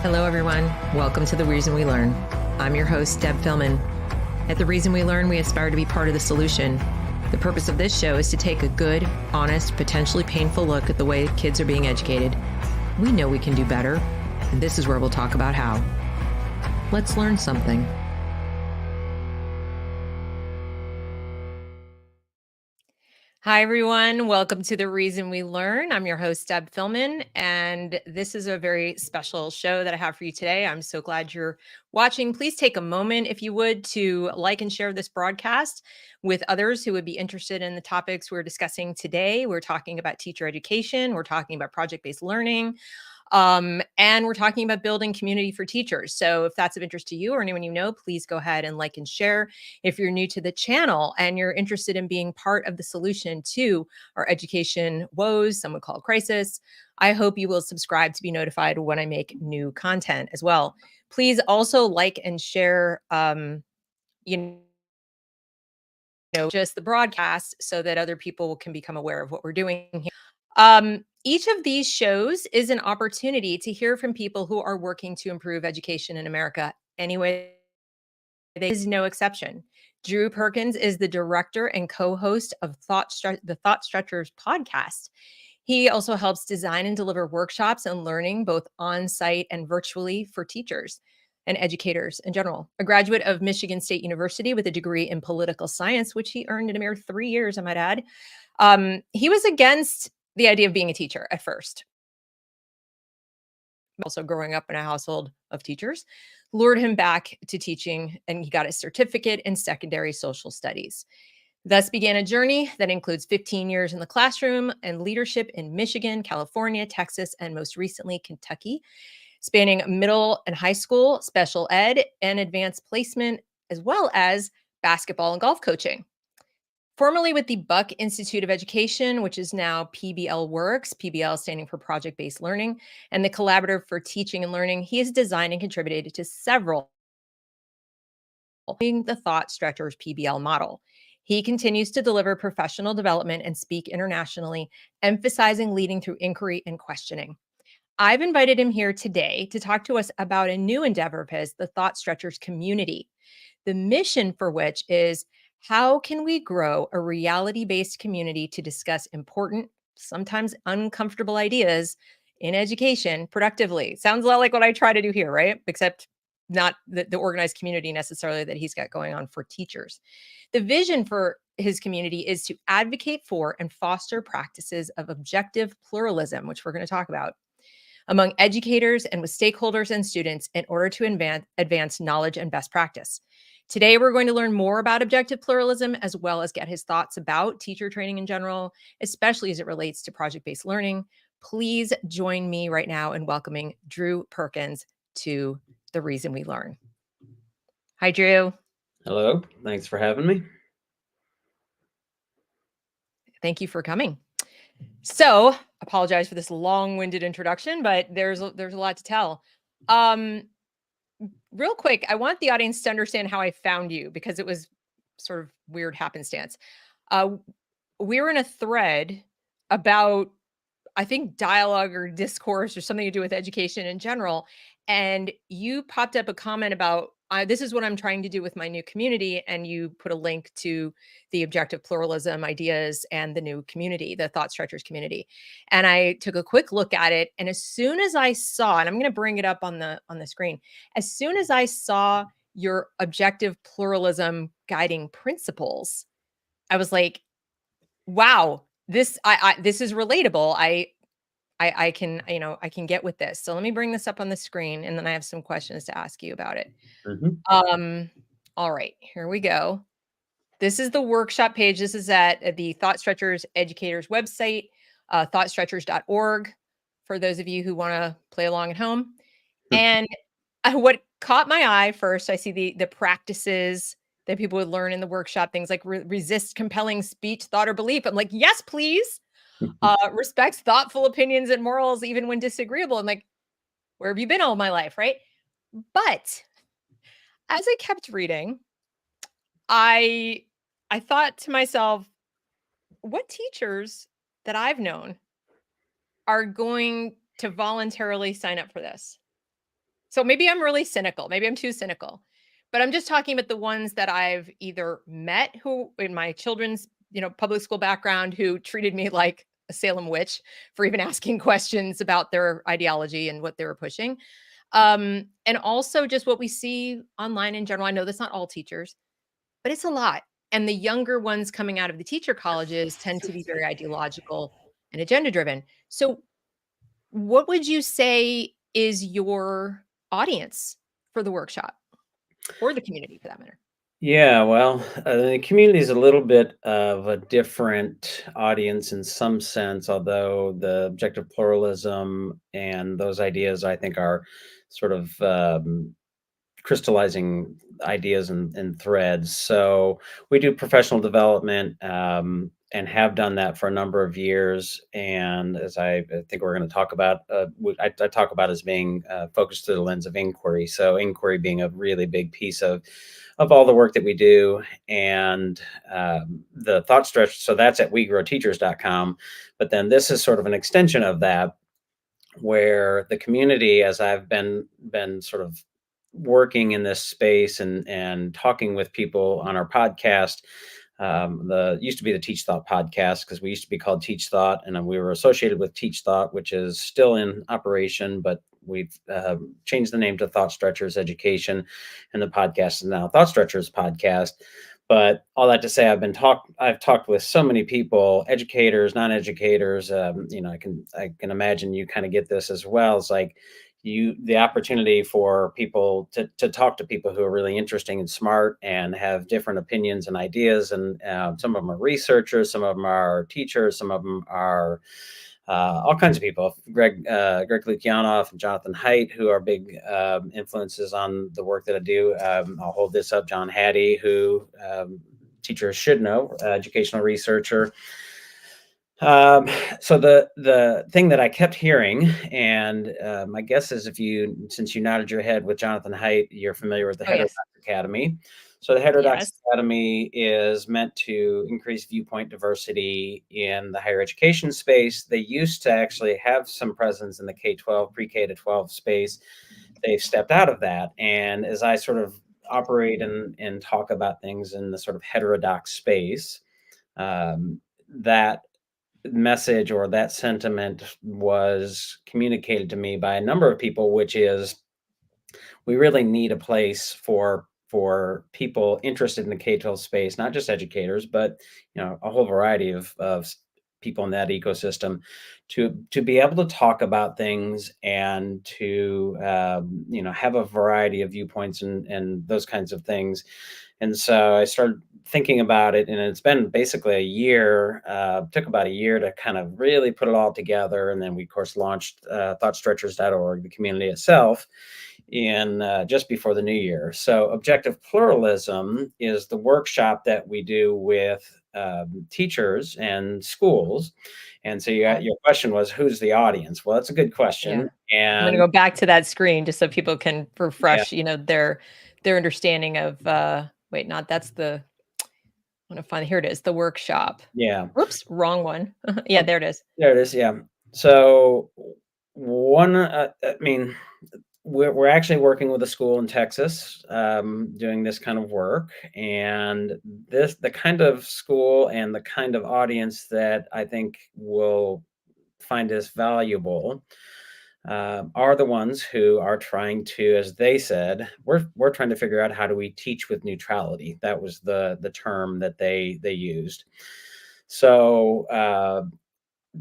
Hello, everyone. Welcome to The Reason We Learn. I'm your host, Deb Philman. At The Reason We Learn, we aspire to be part of the solution. The purpose of this show is to take a good, honest, potentially painful look at the way kids are being educated. We know we can do better, and this is where we'll talk about how. Let's learn something. Hi, everyone. Welcome to The Reason We Learn. I'm your host, Deb Philman, and this is a very special show that I have for you today. I'm so glad you're watching. Please take a moment, if you would, to like and share this broadcast with others who would be interested in the topics we're discussing today. We're talking about teacher education. We're talking about project-based learning. And we're talking about building community for teachers. So if that's of interest to you or anyone you know, please go ahead and like and share. If you're new to the channel and you're interested in being part of the solution to our education woes, some would call it crisis, I hope you will subscribe to be notified when I make new content as well. Please also like and share, just the broadcast so that other people can become aware of what we're doing here. Each of these shows is an opportunity to hear from people who are working to improve education in America. Anyway, there is no exception. Drew Perkins is the director and co-host of the ThoughtStretchers Podcast. He also helps design and deliver workshops and learning both on-site and virtually for teachers and educators in general. A graduate of Michigan State University with a degree in political science, which he earned in a mere 3 years, I might add. He was against the idea of being a teacher at first. Also growing up in a household of teachers lured him back to teaching, and he got a certificate in secondary social studies. Thus began a journey that includes 15 years in the classroom and leadership in Michigan, California, Texas, and most recently, Kentucky, spanning middle and high school, special ed, and advanced placement, as well as basketball and golf coaching. Formerly with the Buck Institute of Education, which is now PBL Works, PBL standing for Project-Based Learning, and the Collaborative for Teaching and Learning, he has designed and contributed to several, including the ThoughtStretchers PBL model. He continues to deliver professional development and speak internationally, emphasizing leading through inquiry and questioning. I've invited him here today to talk to us about a new endeavor of his, the ThoughtStretchers community, the mission for which is how can we grow a reality-based community to discuss important, sometimes uncomfortable ideas in education productively? Sounds a lot like what I try to do here, right? Except not the organized community necessarily that he's got going on for teachers. The vision for his community is to advocate for and foster practices of objective pluralism, which we're going to talk about, among educators and with stakeholders and students in order to advance knowledge and best practice. Today, we're going to learn more about objective pluralism, as well as get his thoughts about teacher training in general, especially as it relates to project-based learning. Please join me right now in welcoming Drew Perkins to The Reason We Learn. Hi, Drew. Hello. Thanks for having me. Thank you for coming. So, apologize for this long-winded introduction, but there's a lot to tell. Real quick, I want the audience to understand how I found you because it was sort of weird happenstance. We were in a thread about, I think, dialogue or discourse or something to do with education in general. And you popped up a comment about, this is what I'm trying to do with my new community. And you put a link to the objective pluralism ideas and the new community, the ThoughtStretchers community. And I took a quick look at it. And as soon as I saw, and I'm going to bring it up on the screen, as soon as I saw your objective pluralism guiding principles, I was like, wow, this is relatable. I can get with this. So let me bring this up on the screen, and then I have some questions to ask you about it. Mm-hmm. All right, here we go. This is the workshop page. This is at the ThoughtStretchers educators website, thoughtstretchers.org, for those of you who want to play along at home. And what caught my eye first, I see the practices that people would learn in the workshop, things like resist compelling speech, thought, or belief. I'm like, yes, please. Respects thoughtful opinions and morals, even when disagreeable. I'm like, where have you been all my life, right? But as I kept reading, I thought to myself, what teachers that I've known are going to voluntarily sign up for this? So maybe I'm really cynical. Maybe I'm too cynical. But I'm just talking about the ones that I've either met who in my children's, public school background who treated me like a Salem witch for even asking questions about their ideology and what they were pushing. And also just what we see online in general. I know that's not all teachers, but it's a lot. And the younger ones coming out of the teacher colleges tend to be very ideological and agenda driven. So what would you say is your audience for the workshop or the community for that matter? Yeah, well, the community is a little bit of a different audience in some sense, although the objective pluralism and those ideas, I think, are sort of crystallizing ideas and threads. So we do professional development and have done that for a number of years. And as I think we're going to talk about, I talk about as being focused through the lens of inquiry. So inquiry being a really big piece of all the work that we do, and the thought stretch. So that's at wegrowteachers.com. But then this is sort of an extension of that, where the community, as I've been sort of working in this space and talking with people on our podcast. The used to be the TeachThought Podcast because we used to be called TeachThought, and then we were associated with TeachThought, which is still in operation, but we've changed the name to ThoughtStretchers Education, and the podcast is now ThoughtStretchers Podcast. But all that to say, I've talked with so many people, educators, non-educators. I can imagine you kind of get this as well. It's like the opportunity for people to talk to people who are really interesting and smart and have different opinions and ideas. And some of them are researchers, some of them are teachers, some of them are all kinds of people. Greg Lukianoff and Jonathan Haidt, who are big influences on the work that I do. I'll hold this up. John Hattie, who teachers should know, educational researcher. So the thing that I kept hearing, and my guess is since you nodded your head with Jonathan Haidt, you're familiar with the Oh, yes. Heterodox Academy. So the Heterodox Yes. Academy is meant to increase viewpoint diversity in the higher education space. They used to actually have some presence in the K-12, pre-K to 12 space. They've stepped out of that. And as I sort of operate and talk about things in the sort of heterodox space, that message or that sentiment was communicated to me by a number of people, which is we really need a place for people interested in the K-12 space, not just educators, but a whole variety of people in that ecosystem to be able to talk about things and to have a variety of viewpoints and those kinds of things. And so I started thinking about it, and it's been basically a year. Took about a year to kind of really put it all together, and then we of course launched ThoughtStretchers.org, the community itself, in just before the new year. So objective pluralism is the workshop that we do with teachers and schools. And so Okay. your question was, who's the audience? Well, that's a good Yeah. question. I'm going to And go back to that screen just so people can yeah, refresh, their understanding of wait, not that's the I want to find here it is, the workshop. yeah. Whoops, wrong one. Yeah, there it is. There it is. Yeah. So I mean, we're actually working with a school in Texas, doing this kind of work, and the kind of school and the kind of audience that I think will find this valuable are the ones who are trying to, as they said, we're trying to figure out how do we teach with neutrality. That was the term that they used. So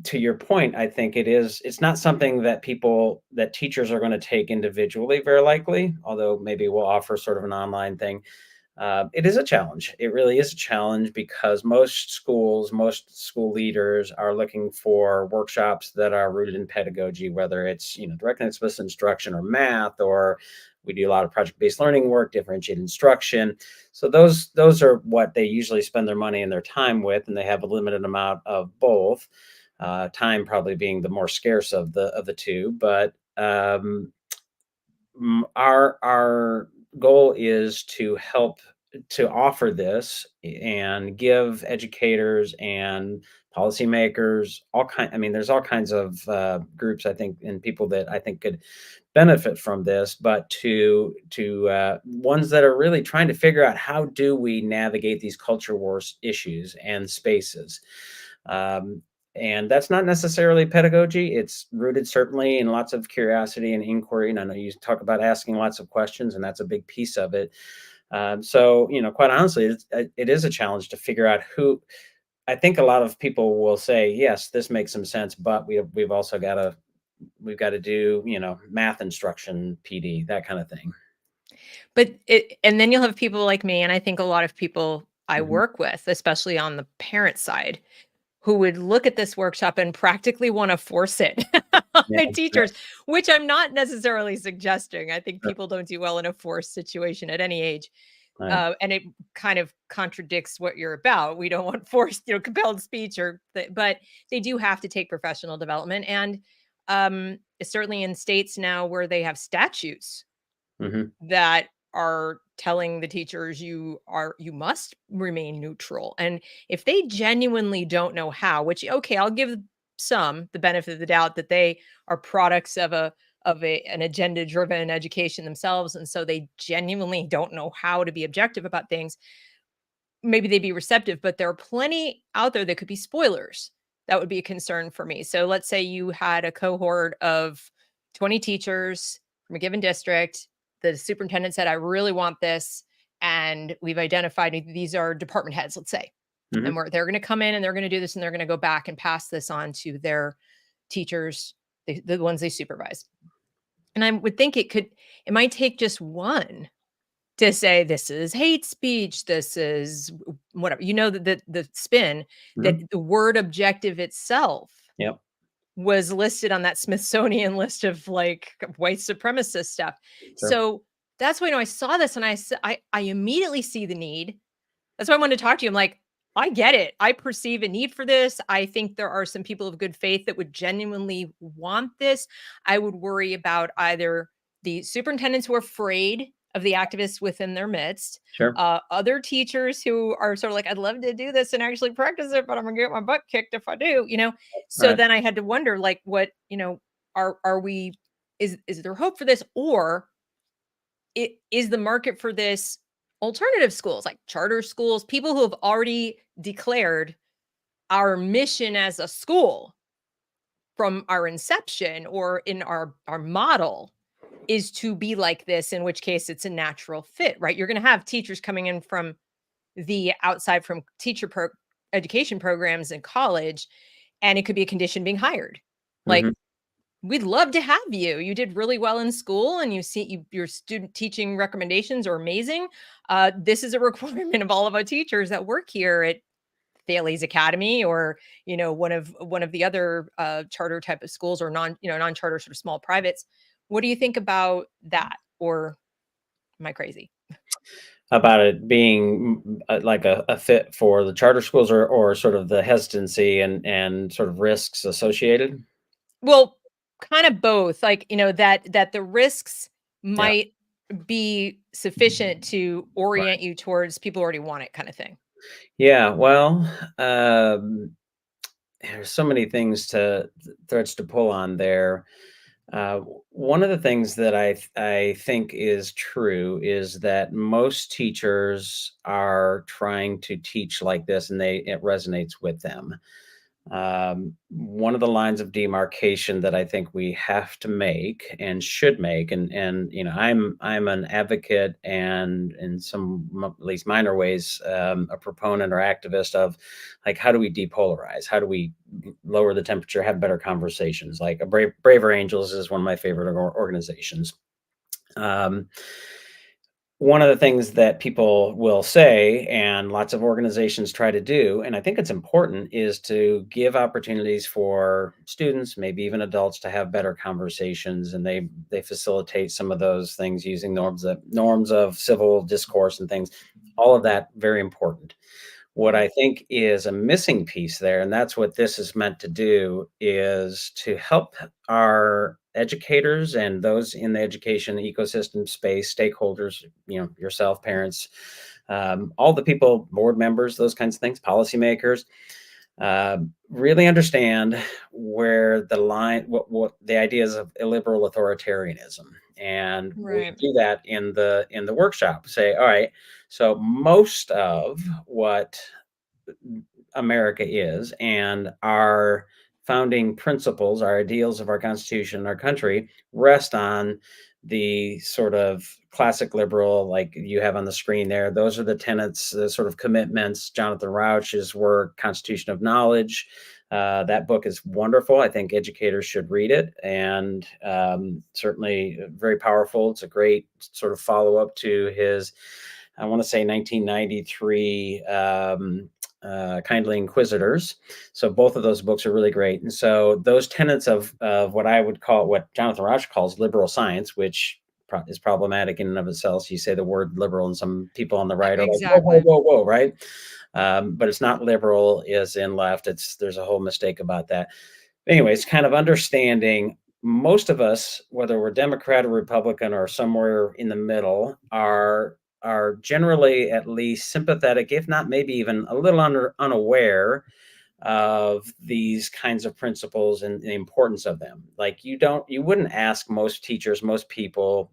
to your point, I think it's not something that teachers are going to take individually, very likely, although maybe we'll offer sort of an online thing. It is a challenge. It really is a challenge because most school leaders are looking for workshops that are rooted in pedagogy, whether it's direct and explicit instruction or math, or we do a lot of project-based learning work, differentiated instruction. So those are what they usually spend their money and their time with, and they have a limited amount of both. Time probably being the more scarce of the two, but our goal is to help to offer this and give educators and policymakers, I mean, there's all kinds of groups, I think, and people that I think could benefit from this, but to ones that are really trying to figure out how do we navigate these culture wars issues and spaces. Um, and that's not necessarily pedagogy. It's rooted certainly in lots of curiosity and inquiry. And I know you talk about asking lots of questions, and that's a big piece of it. So, quite honestly, it is a challenge to figure out who. I think a lot of people will say, yes, this makes some sense, but we've also we've got to do, math instruction, PD, that kind of thing. And then you'll have people like me, and I think a lot of people I Mhm. work with, especially on the parent side, who would look at this workshop and practically want to force it Yeah, on yeah, teachers, which I'm not necessarily suggesting. I think sure. people don't do well in a forced situation at any age. Right. And it kind of contradicts what you're about. We don't want forced, compelled speech but they do have to take professional development. And certainly in states now where they have statutes Hmm. that are telling the teachers you must remain neutral. And if they genuinely don't know how, which okay, I'll give some the benefit of the doubt that they are products of an agenda driven education themselves, and so they genuinely don't know how to be objective about things. Maybe they'd be receptive, but there are plenty out there that could be spoilers. That would be a concern for me. So let's say you had a cohort of 20 teachers from a given district. The superintendent said, I really want this. And we've identified these are department heads, let's say. And Hmm. they're going to come in and they're going to do this and they're going to go back and pass this on to their teachers, the ones they supervise. And I would think it might take just one to say this is hate speech, this is whatever. The spin that Hmm. the word objective itself Yep. was listed on that Smithsonian list of like white supremacist stuff. Sure. So that's why I saw this and I immediately see the need. That's why I wanted to talk to you. I'm like, I get it. I perceive a need for this. I think there are some people of good faith that would genuinely want this. I would worry about either the superintendents who are afraid of the activists within their midst, Sure. other teachers who are sort of like, I'd love to do this and actually practice it, but I'm gonna get my butt kicked if I do. So Right. then I had to wonder, like, what, are we is there hope for this? Or is the market for this alternative schools like charter schools, people who have already declared our mission as a school from our inception or in our model is to be like this, in which case it's a natural fit, right? You're going to have teachers coming in from the outside from education programs in college, and it could be a condition being hired. Hmm. Like, we'd love to have you. You did really well in school, and your student teaching recommendations are amazing. This is a requirement of all of our teachers that work here at Thales Academy, or one of the other charter type of schools, or non-charter sort of small privates. What do you think about that? Or am I crazy? About it being like a fit for the charter schools, or sort of the hesitancy and sort of risks associated. Well, kind of both. Like, that the risks Yeah. might be sufficient to orient you towards people who already want it, kind of thing. Yeah. Well, there's so many threads to pull on there. One of the things that I think is true is that most teachers are trying to teach like this, and it resonates with them. One of the lines of demarcation that I think we have to make and should make, and I'm an advocate, and in at least minor ways, a proponent or activist of, like, how do we depolarize? How do we lower the temperature, have better conversations? Like, Braver Angels is one of my favorite organizations. Um, One of the things that people will say, and lots of organizations try to do, and I think it's important, is to give opportunities for students, maybe even adults, to have better conversations, and they facilitate some of those things using norms of civil discourse and things. All of that very important. What I think is a missing piece there, and that's what this is meant to do, is to help our educators and those in the education ecosystem space, stakeholders, yourself, parents, all the people, board members, those kinds of things, policymakers, really understand where the line, what the ideas of illiberal authoritarianism, and we Right. do that in the workshop. Say, all right, so most of what America is and our founding principles, our ideals of our Constitution, our country rest on the sort of classic liberal, like you have on the screen there. Those are the tenets, the sort of commitments. Jonathan Rauch's work, Constitution of Knowledge. That book is wonderful. I think educators should read it, and certainly very powerful. It's a great sort of follow up to his, I want to say, 1993 Kindly Inquisitors. So both of those books are really great. And so those tenets of what I would call, what Jonathan Rauch calls liberal science, which is problematic in and of itself. You say the word liberal, and some people on the right are like, whoa, whoa, Exactly. whoa, whoa, right? But it's not liberal is in left. There's a whole mistake about that. Anyways, kind of understanding most of us, whether we're Democrat or Republican or somewhere in the middle, are generally at least sympathetic, if not maybe even a little unaware of these kinds of principles and the importance of them. Like you wouldn't ask most teachers, most people,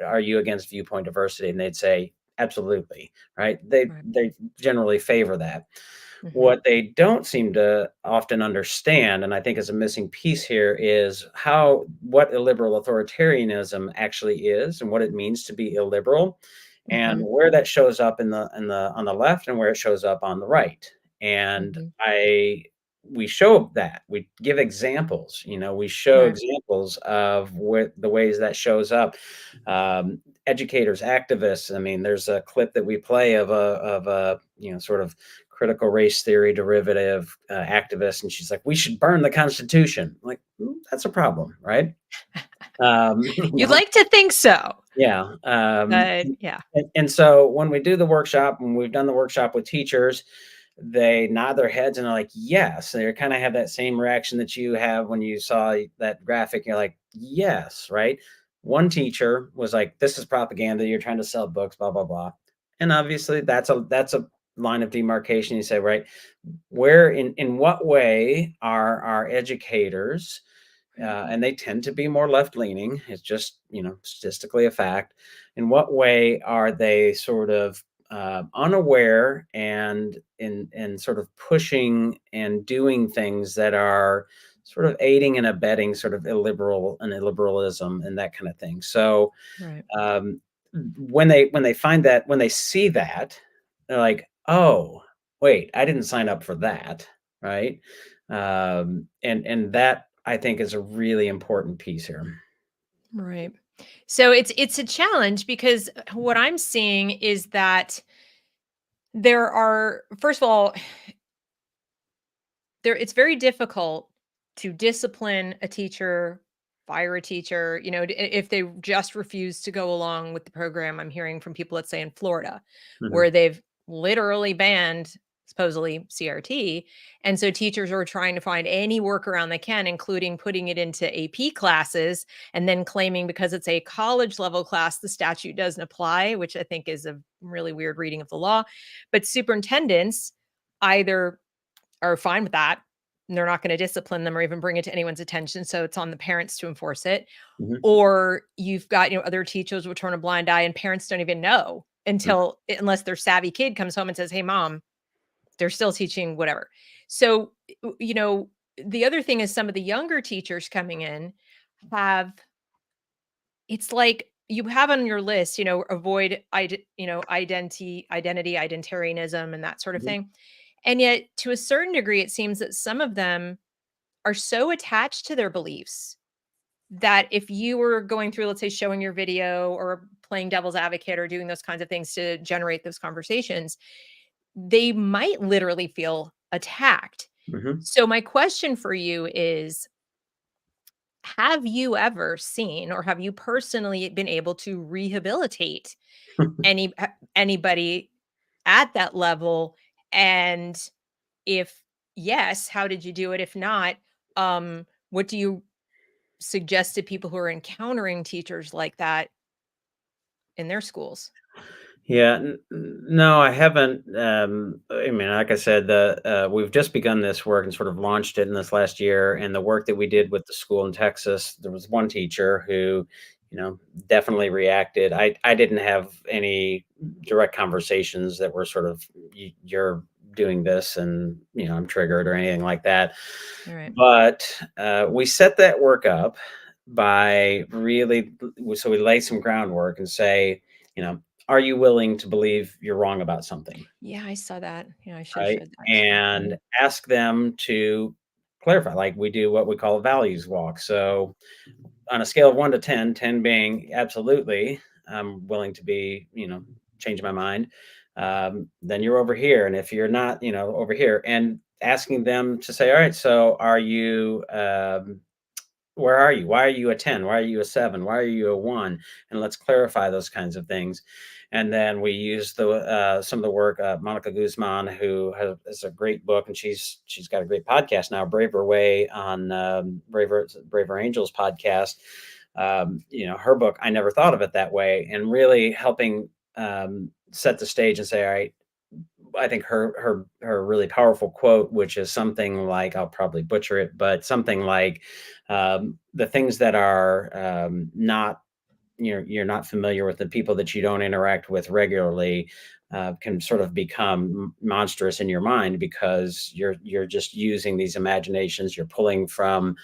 are you against viewpoint diversity? And they'd say, absolutely, right? They Right. they generally favor that. Hmm. What they don't seem to often understand, and I think is a missing piece here, is what illiberal authoritarianism actually is and what it means to be illiberal, and Hmm. where that shows up on the left and where it shows up on the right. And Hmm. we show that, we give examples, we show Right. examples of what the ways that shows up. Educators, activists. I mean, there's a clip that we play of a sort of critical race theory derivative activist, and she's like, "We should burn the Constitution." I'm like, that's a problem, right? You You'd know, like to think so, yeah. but yeah. And so when we do the workshop, when we've done the workshop with teachers, they nod their heads and are like, yes. They kind of have that same reaction that you have when you saw that graphic. You're like, yes, right? One teacher was like, this is propaganda. You're trying to sell books, blah, blah, blah. And obviously that's a line of demarcation. You say, right, where in what way are our educators, Right. and they tend to be more left leaning. It's just, statistically a fact. In what way are they sort of unaware and in sort of pushing and doing things that are sort of aiding and abetting sort of illiberalism and that kind of thing. So Right. um, when they find that, when they see that, they're like, oh, wait, I didn't sign up for that, right? And that I think is a really important piece here. Right. So it's a challenge because what I'm seeing is that there are, first of all, it's very difficult to discipline a teacher, fire a teacher, if they just refuse to go along with the program. I'm hearing from people, let's say in Florida, Mhm, where they've literally banned supposedly CRT. And so teachers are trying to find any workaround they can, including putting it into AP classes and then claiming because it's a college level class, the statute doesn't apply, which I think is a really weird reading of the law. But superintendents either are fine with that. And they're not going to discipline them or even bring it to anyone's attention. So it's on the parents to enforce it. mhm, Or you've got, other teachers will turn a blind eye and parents don't even know mm, unless their savvy kid comes home and says, "Hey, mom, they're still teaching whatever." So, the other thing is some of the younger teachers coming in have, it's like you have on your list, avoid, identity, identitarianism and that sort of mhm, thing. And yet, to a certain degree, it seems that some of them are so attached to their beliefs that if you were going through, let's say, showing your video or playing devil's advocate or doing those kinds of things to generate those conversations, they might literally feel attacked. mhm. So, my question for you is, have you ever seen or have you personally been able to rehabilitate anybody at that level? And if yes, how did you do it? If not, what do you suggest to people who are encountering teachers like that in their schools? Yeah, no, I haven't. I mean, like I said, we've just begun this work and sort of launched it in this last year. And the work that we did with the school in Texas, there was one teacher who, definitely reacted. I didn't have any direct conversations that were sort of you're doing this, and I'm triggered or anything like that. All right. But we set that work up by really, so we lay some groundwork and say, you know are you willing to believe you're wrong about something, Yeah, I saw that. Yeah, I should have right? showed that too. And ask them to clarify, like we do what we call a values walk. So on a scale of 1 to 10, 10 being absolutely, I'm willing to change my mind, then you're over here. And if you're not, over here, and asking them to say, all right, so are you, where are you? Why are you a 10? Why are you a 7? Why are you a 1? And let's clarify those kinds of things. And then we use some of the work, Monica Guzman, who has a great book, and she's got a great podcast now, Braver Way, on Braver Angels podcast. Her book, I never thought of it that way, and really helping set the stage and say, all right, I think her really powerful quote, which is something like, I'll probably butcher it, but something like, the things that are, not, you're not familiar with, the people that you don't interact with regularly, can sort of become monstrous in your mind, because you're just using these imaginations. You're pulling from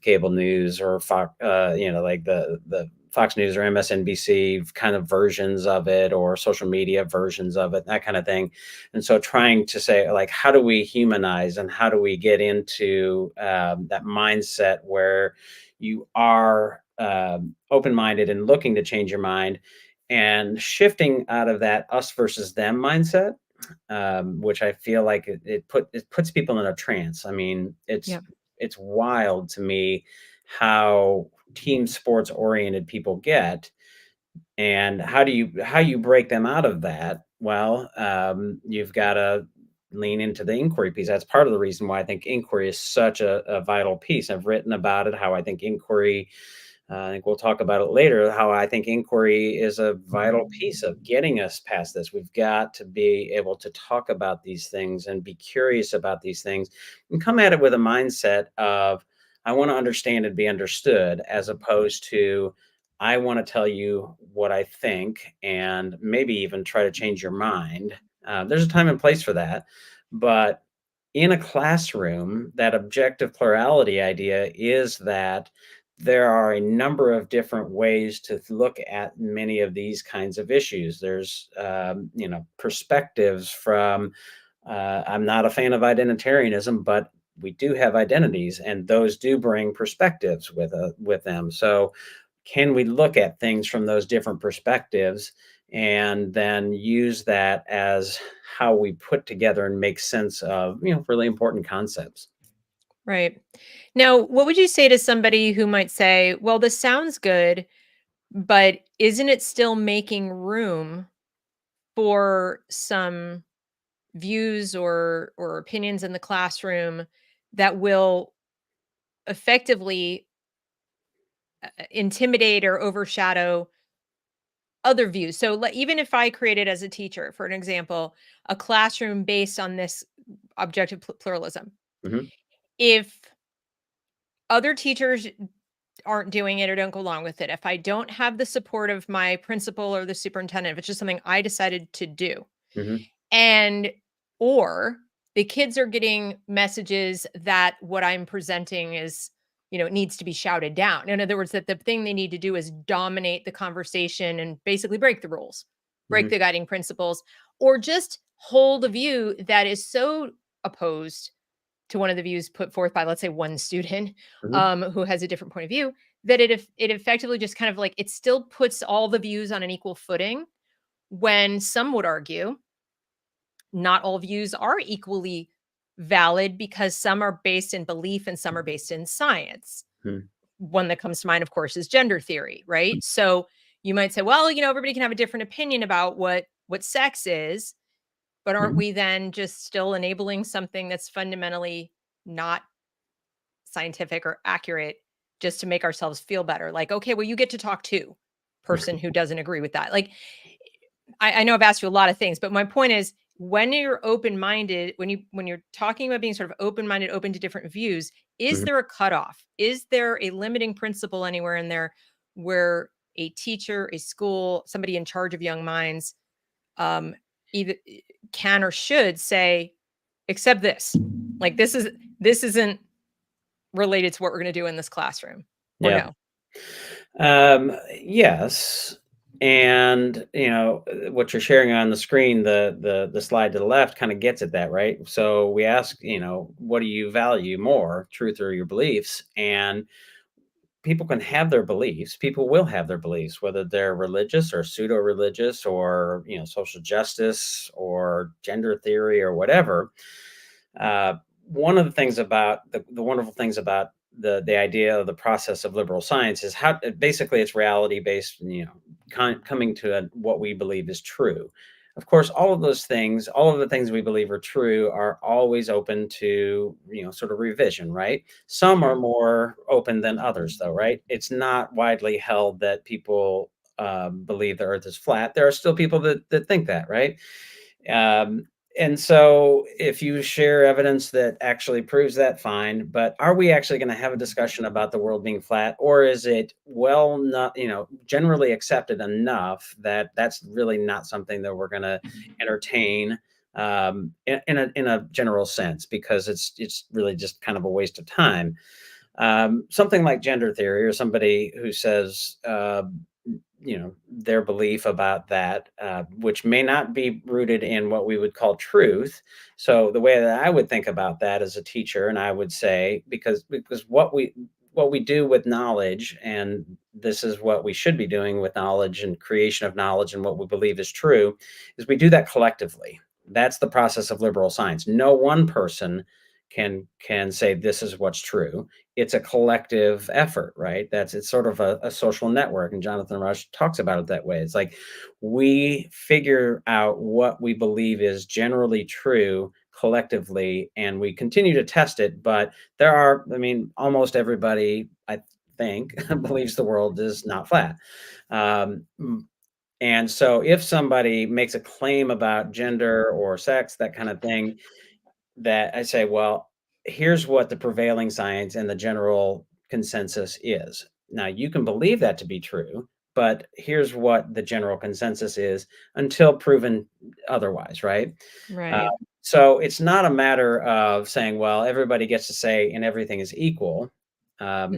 cable news or Fox, like the Fox News or MSNBC kind of versions of it, or social media versions of it, that kind of thing. And so trying to say, like, how do we humanize, and how do we get into that mindset where you are open-minded and looking to change your mind, and shifting out of that us versus them mindset, which I feel like it puts people in a trance. I mean, Yeah. it's wild to me how team sports oriented people get, and how you break them out of that. Well, you've got to lean into the inquiry piece. That's part of the reason why I think inquiry is such a vital piece. I've written about it, how I think inquiry, I think we'll talk about it later, how I think inquiry is a vital piece of getting us past this. We've got to be able to talk about these things and be curious about these things, and come at it with a mindset of, I want to understand and be understood, as opposed to, I want to tell you what I think and maybe even try to change your mind. There's a time and place for that. But in a classroom, that objective plurality idea is that there are a number of different ways to look at many of these kinds of issues. There's, perspectives from, I'm not a fan of identitarianism, but we do have identities, and those do bring perspectives with them. So, can we look at things from those different perspectives, and then use that as how we put together and make sense of really important concepts? Right. Now, what would you say to somebody who might say, well, this sounds good, but isn't it still making room for some views or opinions in the classroom that will effectively intimidate or overshadow other views? So, even if I created as a teacher, for an example, a classroom based on this objective pluralism, Hmm. if other teachers aren't doing it or don't go along with it, if I don't have the support of my principal or the superintendent, if it's just something I decided to do, Hmm. and or the kids are getting messages that what I'm presenting is, it needs to be shouted down. In other words, that the thing they need to do is dominate the conversation and basically break the rules, break Hmm. the guiding principles, or just hold a view that is so opposed to one of the views put forth by, let's say, one student Hmm. who has a different point of view, that it effectively just kind of like, it still puts all the views on an equal footing, when some would argue not all views are equally valid, because some are based in belief and some are based in science. Hmm. One that comes to mind, of course, is gender theory, right? So you might say, well, everybody can have a different opinion about what sex is, but aren't Hmm. we then just still enabling something that's fundamentally not scientific or accurate, just to make ourselves feel better? Like, okay, well, you get to talk to person who doesn't agree with that. Like, I know I've asked you a lot of things, but my point is, when you're open-minded, when you're talking about being sort of open-minded, open to different views, is Mhm. there a cutoff? Is there a limiting principle anywhere in there where a teacher, a school, somebody in charge of young minds, um, either can or should say, except this, like this isn't related to what we're going to do in this classroom, or Yeah. no? Yes. And what you're sharing on the screen, the slide to the left kind of gets at that, right? So we ask, what do you value more, truth or your beliefs? And people can have their beliefs. People will have their beliefs, whether they're religious or pseudo-religious or, social justice or gender theory or whatever. Uh, One of the things about the wonderful things about the idea of the process of liberal science is how basically it's reality based, coming to what we believe is true. Of course, all of those things, all of the things we believe are true, are always open to sort of revision, right? Some are Sure. more open than others, though, right? It's not widely held that people believe the Earth is flat. There are still people that think that, right? Um, and so if you share evidence that actually proves that, fine. But are we actually going to have a discussion about the world being flat, or is it well not, generally accepted enough that that's really not something that we're going to entertain in a general sense, because it's really just kind of a waste of time. Something like gender theory, or somebody who says their belief about that, which may not be rooted in what we would call truth. So the way that I would think about that as a teacher, and I would say, because what we do with knowledge, and this is what we should be doing with knowledge and creation of knowledge and what we believe is true, is we do that collectively. That's the process of liberal science. No one person can say this is what's true. It's a collective effort, right? It's sort of a social network, and Jonathan Rush talks about it that way. It's like we figure out what we believe is generally true collectively, and we continue to test it. But almost everybody, I think, believes the world is not flat. Um, and so if somebody makes a claim about gender or sex, that kind of thing, that I say, well, here's what the prevailing science and the general consensus is. Now, you can believe that to be true, but here's what the general consensus is until proven otherwise, right? Uh, Right. so it's not a matter of saying, well, everybody gets to say and everything is equal. Hmm.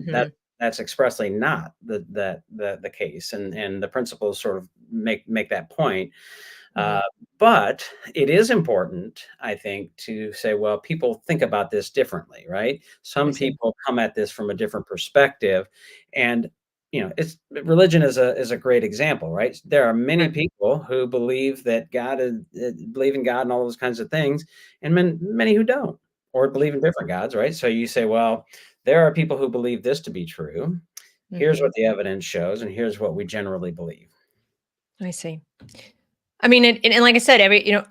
That's expressly not the case, and the principles sort of make that point. Hmm. Uh, but it is important, I think, to say, well, people think about this differently, right? I Some see. people come at this from a different perspective, and it's religion is a great example, right? There are many Right. people who believe that believe in God and all those kinds of things, and many who don't, or believe in different gods, right? So you say, well, there are people who believe this to be true. Here's Hmm. what the evidence shows, and here's what we generally believe. I see. I mean, and like I said,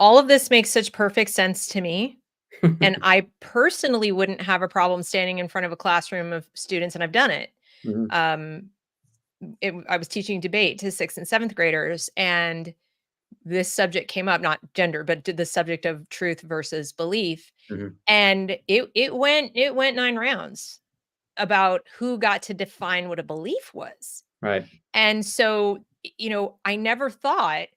all of this makes such perfect sense to me. And I personally wouldn't have a problem standing in front of a classroom of students, and I've done it. Mhm, Um, I was teaching debate to sixth and seventh graders, and this subject came up, not gender, but the subject of truth versus belief. mhm, And it went 9 rounds about who got to define what a belief was. right. And so, I never thought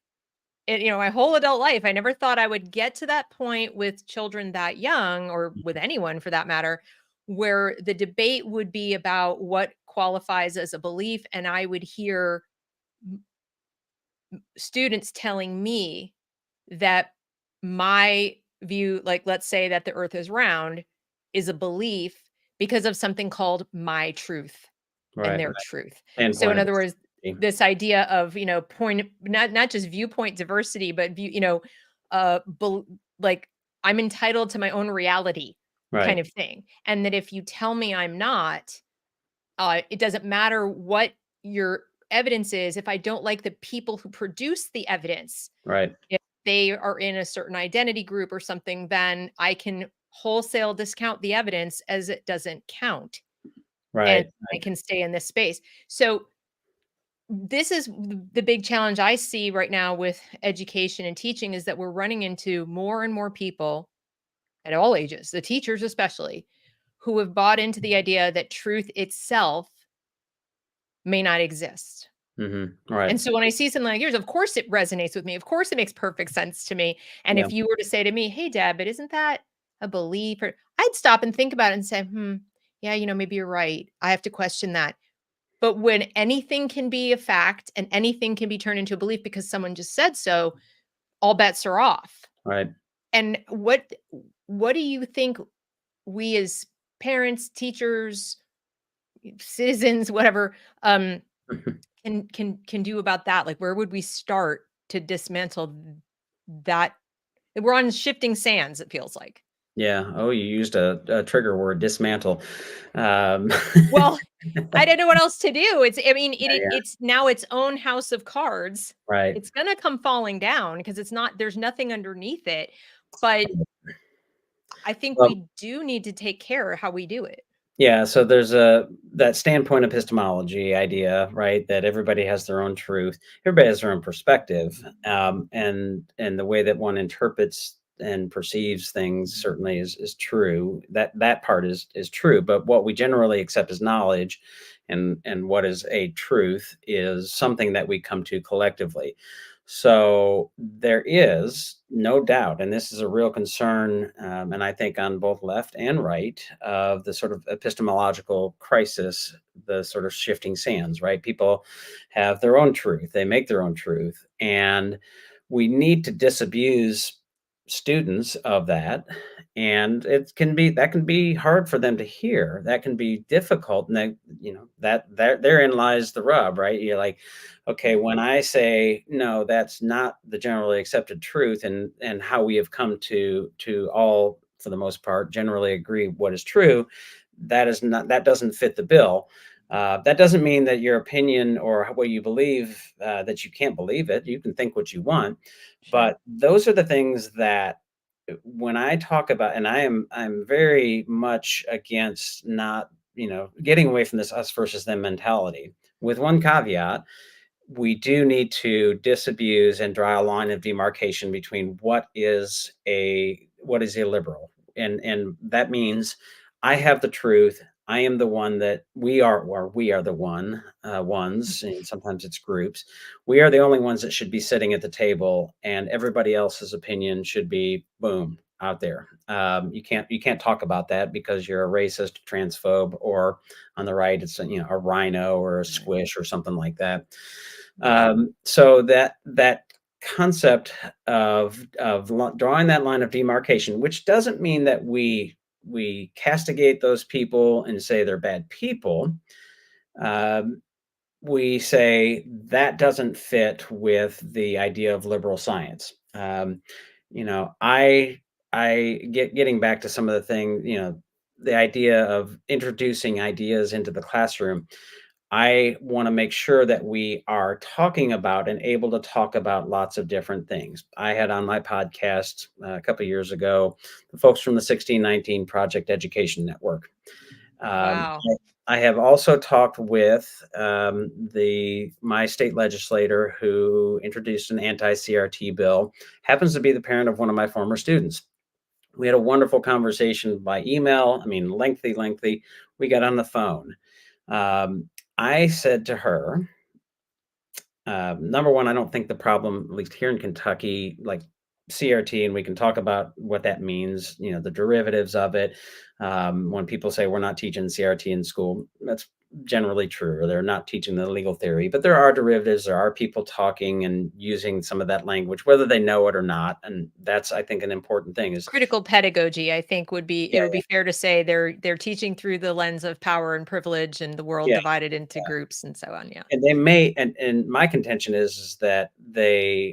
my whole adult life, I never thought I would get to that point with children that young, or with anyone for that matter, where the debate would be about what qualifies as a belief. And I would hear students telling me that my view, like, let's say that the earth is round, is a belief because of something called my truth and Right, their right. truth. So Standpoint in of other words, view. this idea of, point, not just viewpoint diversity, but like, I'm entitled to my own reality kind Right, of thing. And that if you tell me I'm not, it doesn't matter what your evidence is. If I don't like the people who produce the evidence, right, if they are in a certain identity group or something, then I can wholesale discount the evidence as it doesn't count, and right, I right. can stay in this space. So this is the big challenge I see right now with education and teaching is that we're running into more and more people at all ages, the teachers especially, who have bought into the idea that truth itself may not exist. Right. And so when I see something like yours, of course it resonates with me. Of course it makes perfect sense to me. And Yeah. if you were to say to me, "Hey, Dad, but isn't that a belief?" Or I'd stop and think about it and say, yeah, maybe you're right. I have to question that. But when anything can be a fact and anything can be turned into a belief because someone just said so, all bets are off. Right. And what do you think we as parents, teachers, citizens, whatever, can do about that? Like, where would we start to dismantle that? We're on shifting sands, it feels like. Yeah. Oh, you used a trigger word, dismantle. Um, Well, I don't know what else to do. I mean, yeah. it's now its own house of cards. Right. It's gonna come falling down because there's nothing underneath it. But I think Well, we do need to take care of how we do it. yeah, so there's that standpoint epistemology idea, right? That everybody has their own truth, everybody has their own perspective, and the way that one interprets and perceives things certainly is true. That part is true, but what we generally accept as knowledge, and what is a truth is something that we come to collectively. So there is no doubt, and this is a real concern, and I think on both left and right, of the sort of epistemological crisis, the sort of shifting sands, right? People have their own truth, they make their own truth, and we need to disabuse students of that. And that can be hard for them to hear. That can be difficult, and that therein lies the rub, right? You're like, okay, when I say no, that's not the generally accepted truth, and how we have come to all, for the most part, generally agree what is true, that doesn't fit the bill. That doesn't mean that your opinion or what you believe, that you can't believe it. You can think what you want, Sure. but those are the things that, when I talk about, and I'm very much against not, getting away from this us versus them mentality. With one caveat, we do need to disabuse and draw a line of demarcation between what is illiberal, and that means I have the truth. I am the one that we are the ones, and sometimes it's groups. We are the only ones that should be sitting at the table, and everybody else's opinion should be boom out there. You can't talk about that because you're a racist, transphobe, or on the right, it's a rhino or a Right. squish or something like that. Right. So that concept of drawing that line of demarcation, which doesn't mean that we castigate those people and say they're bad people. Um, we say that doesn't fit with the idea of liberal science. You know, getting back to some of the things, the idea of introducing ideas into the classroom. I want to make sure that we are talking about and able to talk about lots of different things. I had on my podcast a couple of years ago the folks from the 1619 Project Education Network. Um, Wow. I have also talked with the my state legislator who introduced an anti-CRT bill. Happens to be the parent of one of my former students. We had a wonderful conversation by email. I mean, lengthy, lengthy. We got on the phone. Um, I said to her, number one, I don't think the problem, at least here in Kentucky, like CRT, and we can talk about what that means, the derivatives of it. When people say we're not teaching CRT in school, that's generally true, or they're not teaching the legal theory, but there are derivatives. There are people talking and using some of that language, whether they know it or not. And that's, I think, an important thing is, Critical pedagogy, I think, yeah, it would be fair to say they're teaching through the lens of power and privilege and the world yeah. divided into groups and so on, yeah. And they may, and my contention is that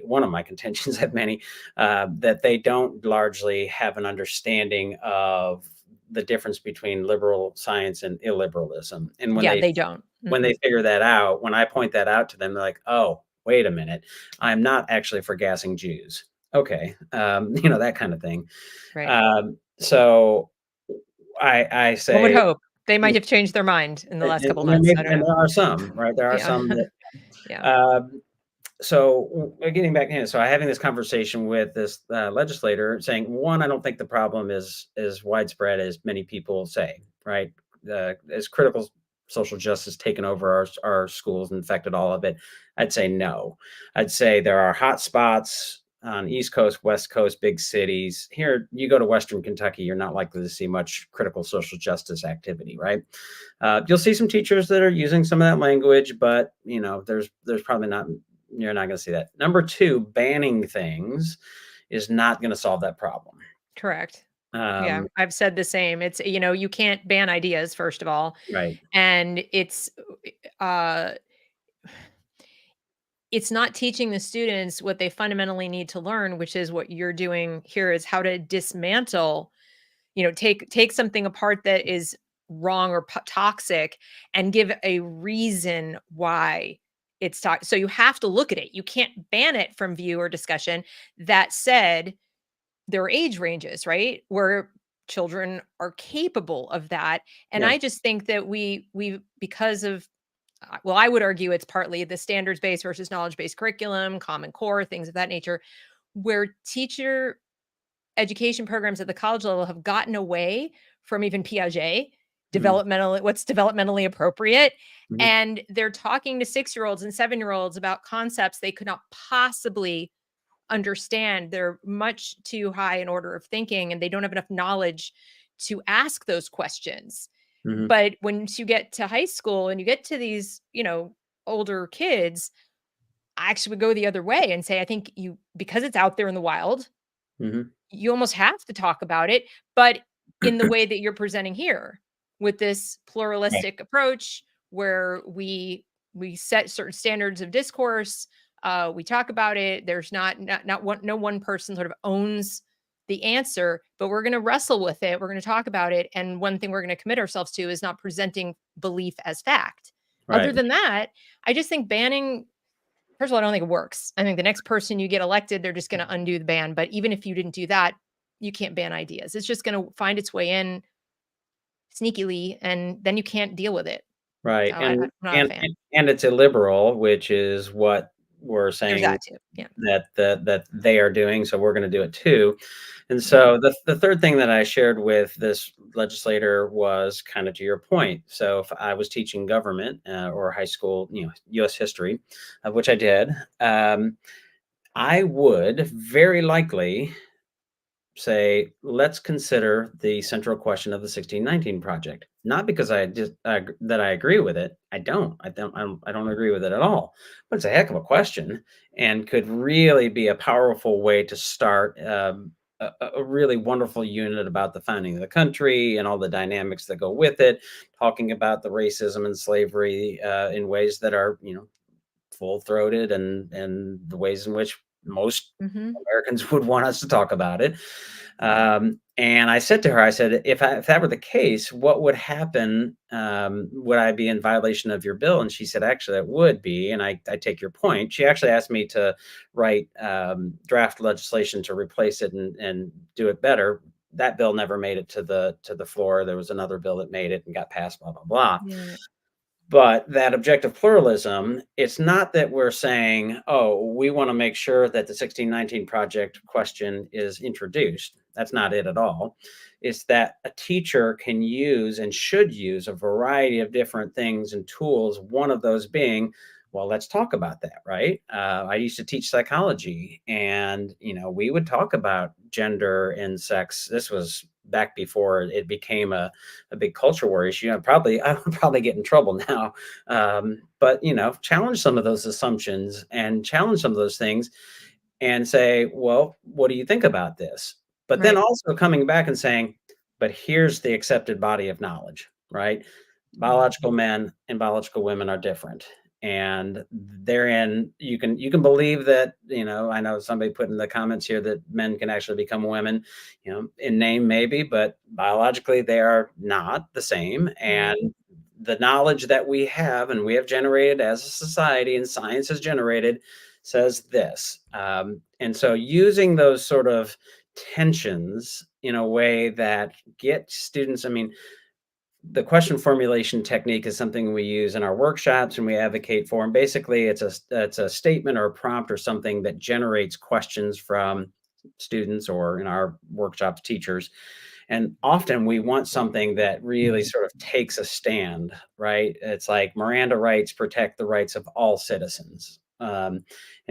one of my contentions, I have many, that they don't largely have an understanding of the difference between liberal science and illiberalism. And Yeah, they don't. when they figure that out, when I point that out to them, they're like, "Oh, wait a minute, I'm not actually for gassing Jews." Okay, that kind of thing. Right. So I One would say, hope. They might have changed their mind in the last couple of there months, may, I don't and know. there are some, right? There are Yeah. some that Yeah. So getting back in, so having this conversation with this legislator, saying, one, I don't think the problem is as widespread as many people say, right? Is critical social justice taken over our schools and infected all of it? I'd say no. I'd say there are hot spots on East Coast, West Coast, big cities. Here, you go to Western Kentucky, you're not likely to see much critical social justice activity, right? You'll see some teachers that are using some of that language, but there's probably not. You're not going to see that. Number two, banning things is not going to solve that problem. Correct. Yeah, Um, I've said the same. It's, you can't ban ideas, first of all. right. And uh it's not teaching the students what they fundamentally need to learn, which is what you're doing here, is how to dismantle, take something apart that is wrong or toxic, and give a reason why it's toxic. So you have to look at it. You can't ban it from view or discussion. That said, there are age ranges, right? Where children are capable of that. And Yeah. I just think that we because of well, I would argue it's partly the standards-based versus knowledge-based curriculum, Common Core, things of that nature, where teacher education programs at the college level have gotten away from even Piaget, Mhm. what's developmentally appropriate, Mhm. and they're talking to 6-year-olds and 7-year-olds about concepts they could not possibly understand. They're much too high in order of thinking, and they don't have enough knowledge to ask those questions. Mhm. But once you get to high school and you get to these, older kids, I actually would go the other way and say, I think because it's out there in the wild, Mhm. you almost have to talk about it, but in the way that you're presenting here, with this Right. pluralistic approach where we set certain standards of discourse, we talk about it. There's not one no one person sort of owns the answer, but we're going to wrestle with it. We're going to talk about it, and one thing we're going to commit ourselves to is not presenting belief as fact. Other Right. than that, I just think banning, first of all, I don't think it works. I think the next person you get elected, they're just going to undo the ban. But even if you didn't do that, you can't ban ideas. It's just going to find its way in sneakily, and then you can't deal with it. So Right. I'm not a fan. And it's illiberal, which is what we're There's saying that too. Yeah. that they are doing. So we're going to do it too. And Yeah. so the third thing that I shared with this legislator was kind of to your point. So if I was teaching government or high school, U.S. history, which I did, I would very likely say, let's consider the central question of the 1619 project. Not because that I agree with it. I don't agree with it at all. But it's a heck of a question, and could really be a powerful way to start a really wonderful unit about the founding of the country and all the dynamics that go with it. Talking about the racism and slavery in ways that are full throated, and the ways in which most Hmm. Americans would want us to talk about it. And I said to her, I said, if that were the case, what would happen? Would I be in violation of your bill? And she said, actually, it would be. And I take your point. She actually asked me to write draft legislation to replace it and do it better. That bill never made it to the floor. There was another bill that made it and got passed, blah, blah, blah. Yeah. But that objective pluralism, it's not that we're saying, oh, we want to make sure that the 1619 project question is introduced. That's not it at all. It's that a teacher can use and should use a variety of different things and tools. One of those being, well, let's talk about that, right? I used to teach psychology, and we would talk about gender and sex. This was back before it became a big culture war issue. I would probably get in trouble now. But challenge some of those assumptions and challenge some of those things and say, well, what do you think about this? But then Right. also coming back and saying, but here's the accepted body of knowledge, right? Biological men and biological women are different. And therein, you can believe that, I know somebody put in the comments here that men can actually become women, in name maybe, but biologically they are not the same. Right. And the knowledge that we have and we have generated as a society and science has generated says this. And so using those sort of tensions in a way that get students, I mean, the question formulation technique is something we use in our workshops and we advocate for. And basically, it's a statement or a prompt or something that generates questions from students, or in our workshops, teachers. And often we want something that really sort of takes a stand, right? It's like Miranda rights protect the rights of all citizens. And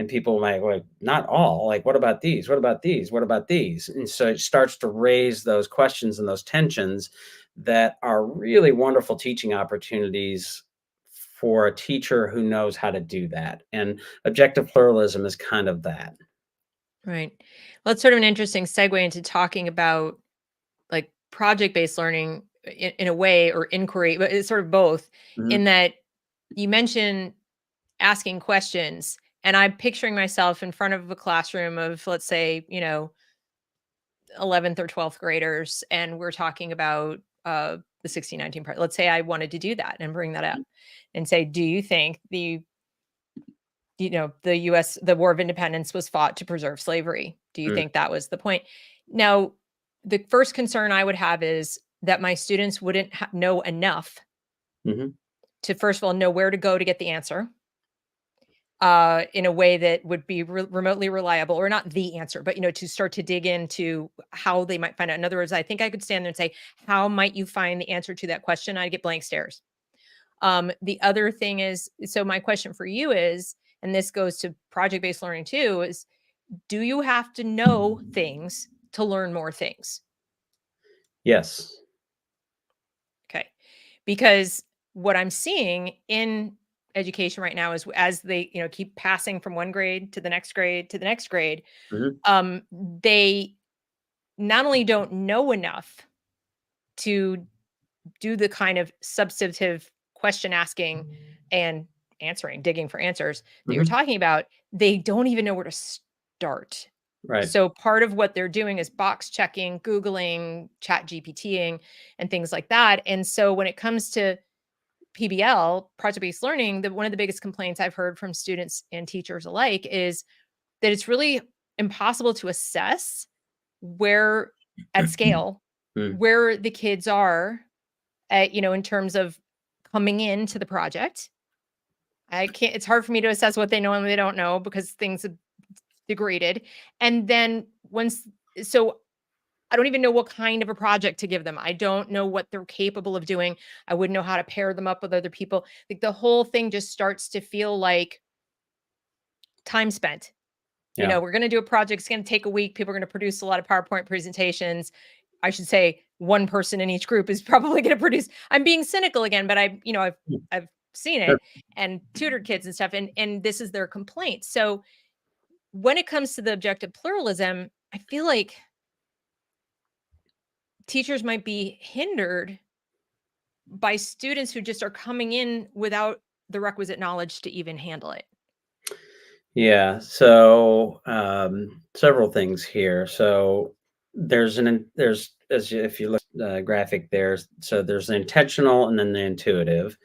people might, like, not all, like, what about these? What about these? What about these? And so it starts to raise those questions and those tensions that are really wonderful teaching opportunities for a teacher who knows how to do that. And objective pluralism is kind of that. Right. Well, it's sort of an interesting segue into talking about like project-based learning in a way, or inquiry, but it's sort of both, Mhm. in that you mentioned asking questions, and I'm picturing myself in front of a classroom of, let's say, 11th or 12th graders, and we're talking about the 1619 part. Let's say I wanted to do that and bring that up and say, do you think the US, the War of Independence was fought to preserve slavery? Do you Mm, think that was the point? Now, the first concern I would have is that my students wouldn't know enough mhm, to, first of all, know where to go to get the answer in a way that would be remotely reliable, or not the answer, but to start to dig into how they might find out. In other words, I think I could stand there and say, how might you find the answer to that question? I'd get blank stares. The other thing is, so my question for you is, and this goes to project-based learning too, is, do you have to know things to learn more things? yes. Okay. Because what I'm seeing in education right now is, as they, keep passing from one grade to the next grade to the next grade, Mhm, they not only don't know enough to do the kind of substantive question asking and answering, digging for answers that you're mhm, talking about, they don't even know where to start. right. So part of what they're doing is box checking, Googling, chat GPTing, and things like that. And so when it comes to PBL, project-based learning, one of the biggest complaints I've heard from students and teachers alike is that it's really impossible to assess where, at scale, Mm, where the kids are in terms of coming into the project. I can't, it's hard for me to assess what they know and what they don't know, because things have degraded. And then once, so I don't even know what kind of a project to give them. I don't know what they're capable of doing. I wouldn't know how to pair them up with other people. Like, the whole thing just starts to feel like time spent. yeah. We're going to do a project. It's going to take a week. People are going to produce a lot of PowerPoint presentations. I should say one person in each group is probably going to produce. I'm being cynical again, but Mm, I've seen sure. it and tutored kids and stuff, and this is their complaint. So when it comes to the objective pluralism, I feel like teachers might be hindered by students who just are coming in without the requisite knowledge to even handle it. Yeah. So, several things here. So there's, if you look at the graphic there, so there's the intentional and then the intuitive.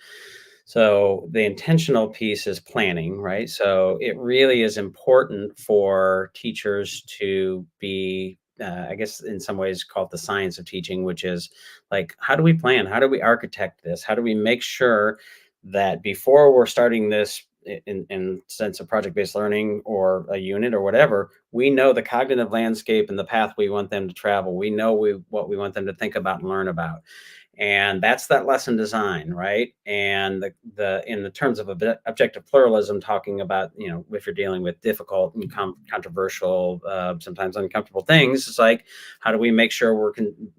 So the intentional piece is planning, right? So it really is important for teachers to be, I guess, in some ways called the science of teaching, which is like, how do we plan? How do we architect this? How do we make sure that before we're starting this in sense of project-based learning or a unit or whatever, we know the cognitive landscape and the path we want them to travel. We know what we want them to think about and learn about, and that's that lesson design, right? And the in the terms of objective pluralism, talking about, if you're dealing with difficult and controversial, sometimes uncomfortable things, it's like, how do we make sure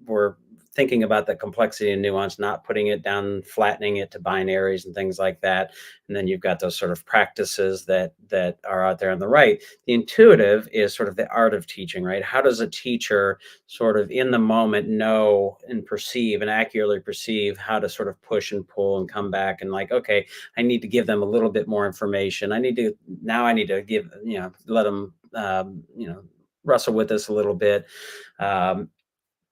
we're thinking about the complexity and nuance, not putting it down, flattening it to binaries and things like that. And then you've got those sort of practices that are out there on the right. The intuitive is sort of the art of teaching, right? How does a teacher sort of in the moment know and perceive and accurately perceive how to sort of push and pull and come back and, like, okay, I need to give them a little bit more information. I need to give, let them, wrestle with this a little bit. Um,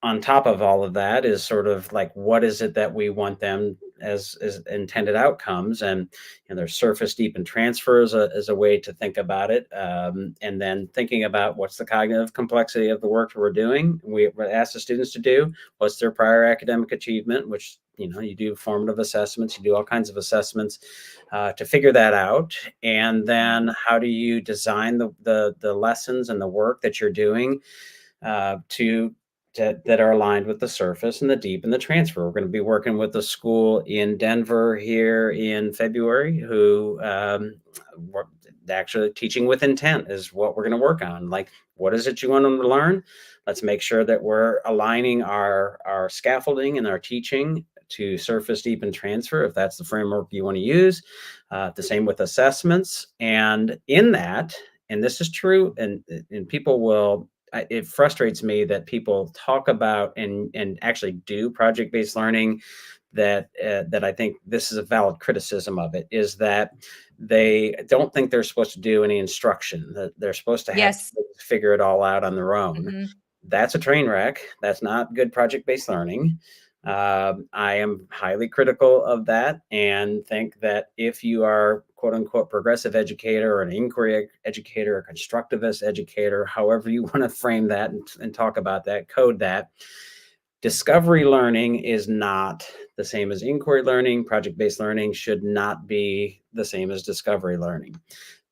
on top of all of that is sort of like, what is it that we want them as intended outcomes? And there's surface deep and transfer as a way to think about it. And then thinking about what's the cognitive complexity of the work that we're doing, we ask the students to do, what's their prior academic achievement, which you do formative assessments, you do all kinds of assessments to figure that out. And then how do you design the lessons and the work that you're doing to that are aligned with the surface and the deep and the transfer. We're going to be working with a school in Denver here in February who actually teaching with intent is what we're going to work on. Like, what is it you want them to learn? Let's make sure that we're aligning our scaffolding and our teaching to surface, deep, and transfer, if that's the framework you want to use. The same with assessments. And in that, and this is true, and people will, it frustrates me that people talk about and actually do project-based learning, that I think this is a valid criticism of it, is that they don't think they're supposed to do any instruction, that they're supposed to have Yes. to figure it all out on their own. Mm-hmm. That's a train wreck. That's not good project-based learning. I am highly critical of that and think that if you are quote unquote progressive educator or an inquiry educator or constructivist educator, however you want to frame that and talk about that, code that, discovery learning is not the same as inquiry learning. Project-based learning should not be the same as discovery learning.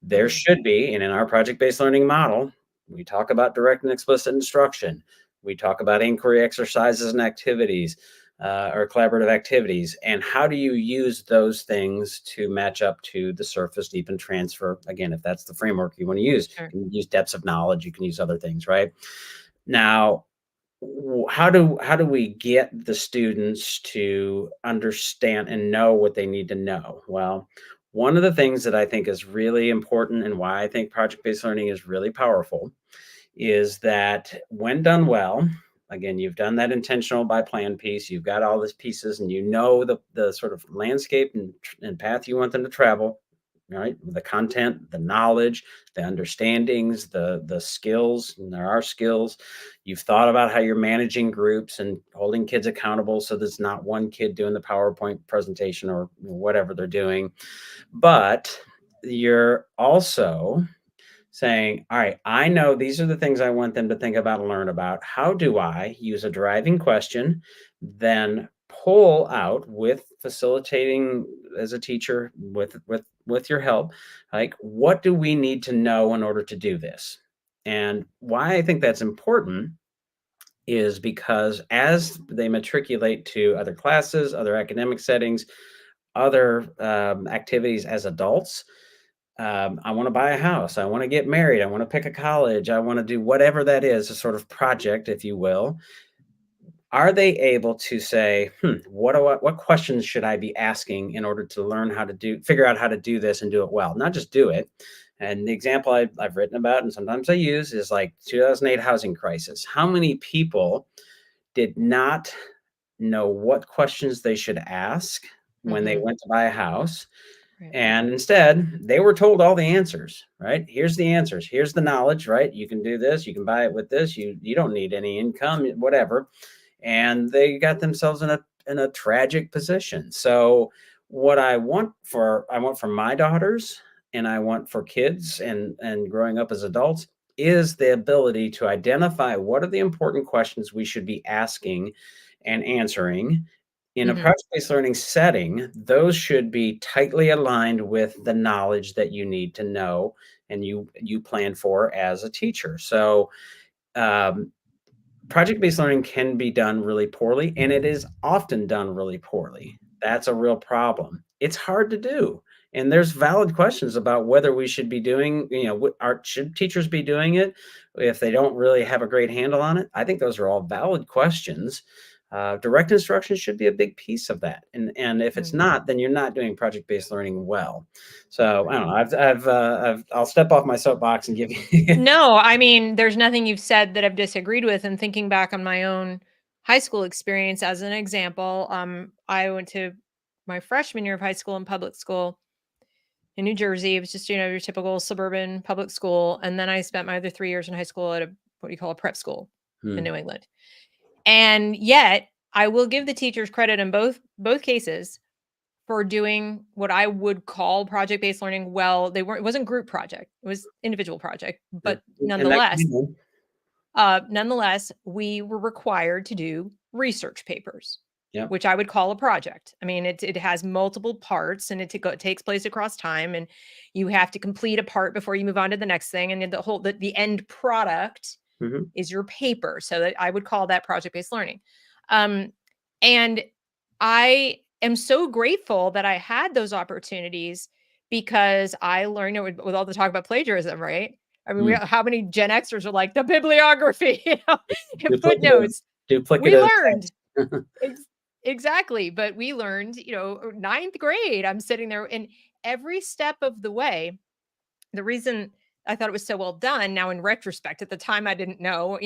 There should be, and in our project-based learning model, we talk about direct and explicit instruction. We talk about inquiry exercises and activities, or collaborative activities. And how do you use those things to match up to the surface, deep, and transfer? Again, if that's the framework you want to use, Sure. you can use depths of knowledge, you can use other things, right? Now, how do we get the students to understand and know what they need to know? Well, one of the things that I think is really important and why I think project-based learning is really powerful is that when done well, again, you've done that intentional by plan piece, you've got all these pieces, and you know the sort of landscape and path you want them to travel, right? The content, the knowledge, the understandings, the skills, and there are skills. You've thought about how you're managing groups and holding kids accountable so there's not one kid doing the PowerPoint presentation or whatever they're doing. But you're also saying, all right, I know these are the things I want them to think about and learn about. How do I use a driving question, then pull out with facilitating as a teacher with your help, like, what do we need to know in order to do this? And why I think that's important is because as they matriculate to other classes, other academic settings, other activities as adults, I want to buy a house. I want to get married. I want to pick a college. I want to do whatever that is, a sort of project, if you will. Are they able to say, what questions should I be asking in order to learn how to figure out how to do this and do it well? Not just do it. And the example I've written about and sometimes I use is like 2008 housing crisis. How many people did not know what questions they should ask when they went to buy a house? Right. And instead, they were told all the answers, right? Here's the answers. Here's the knowledge, right? You can do this. You can buy it with this. You don't need any income, whatever. And they got themselves in a tragic position. So what I want for my daughters and I want for kids and growing up as adults is the ability to identify what are the important questions we should be asking and answering. In a project-based learning setting, those should be tightly aligned with the knowledge that you need to know and you plan for as a teacher. So project-based learning can be done really poorly, and it is often done really poorly. That's a real problem. It's hard to do. And there's valid questions about whether we should be doing, should teachers be doing it if they don't really have a great handle on it? I think those are all valid questions. Direct instruction should be a big piece of that. And if it's not, then you're not doing project-based learning well. So I don't know. I'll step off my soapbox and give you. No, I mean, there's nothing you've said that I've disagreed with. And thinking back on my own high school experience as an example, I went to my freshman year of high school in public school in New Jersey. It was just, your typical suburban public school. And then I spent my other 3 years in high school at what you call a prep school in New England. And yet I will give the teachers credit in both cases for doing what I would call project-based learning well. It wasn't group project, it was individual project, but nonetheless, we were required to do research papers. Yep. which I would call a project. I mean, it has multiple parts, and it takes place across time, and you have to complete a part before you move on to the next thing. And then the end product Hmm. is your paper. So that I would call that project-based learning. And I am so grateful that I had those opportunities, because I learned it with all the talk about plagiarism, right? I mean, Mm. how many Gen Xers are like the bibliography, and Duplicative, footnotes? We duplicative learned text. ex- exactly, but we learned, ninth grade. I'm sitting there, and every step of the way, the reason I thought it was so well done now in retrospect, at the time I didn't know,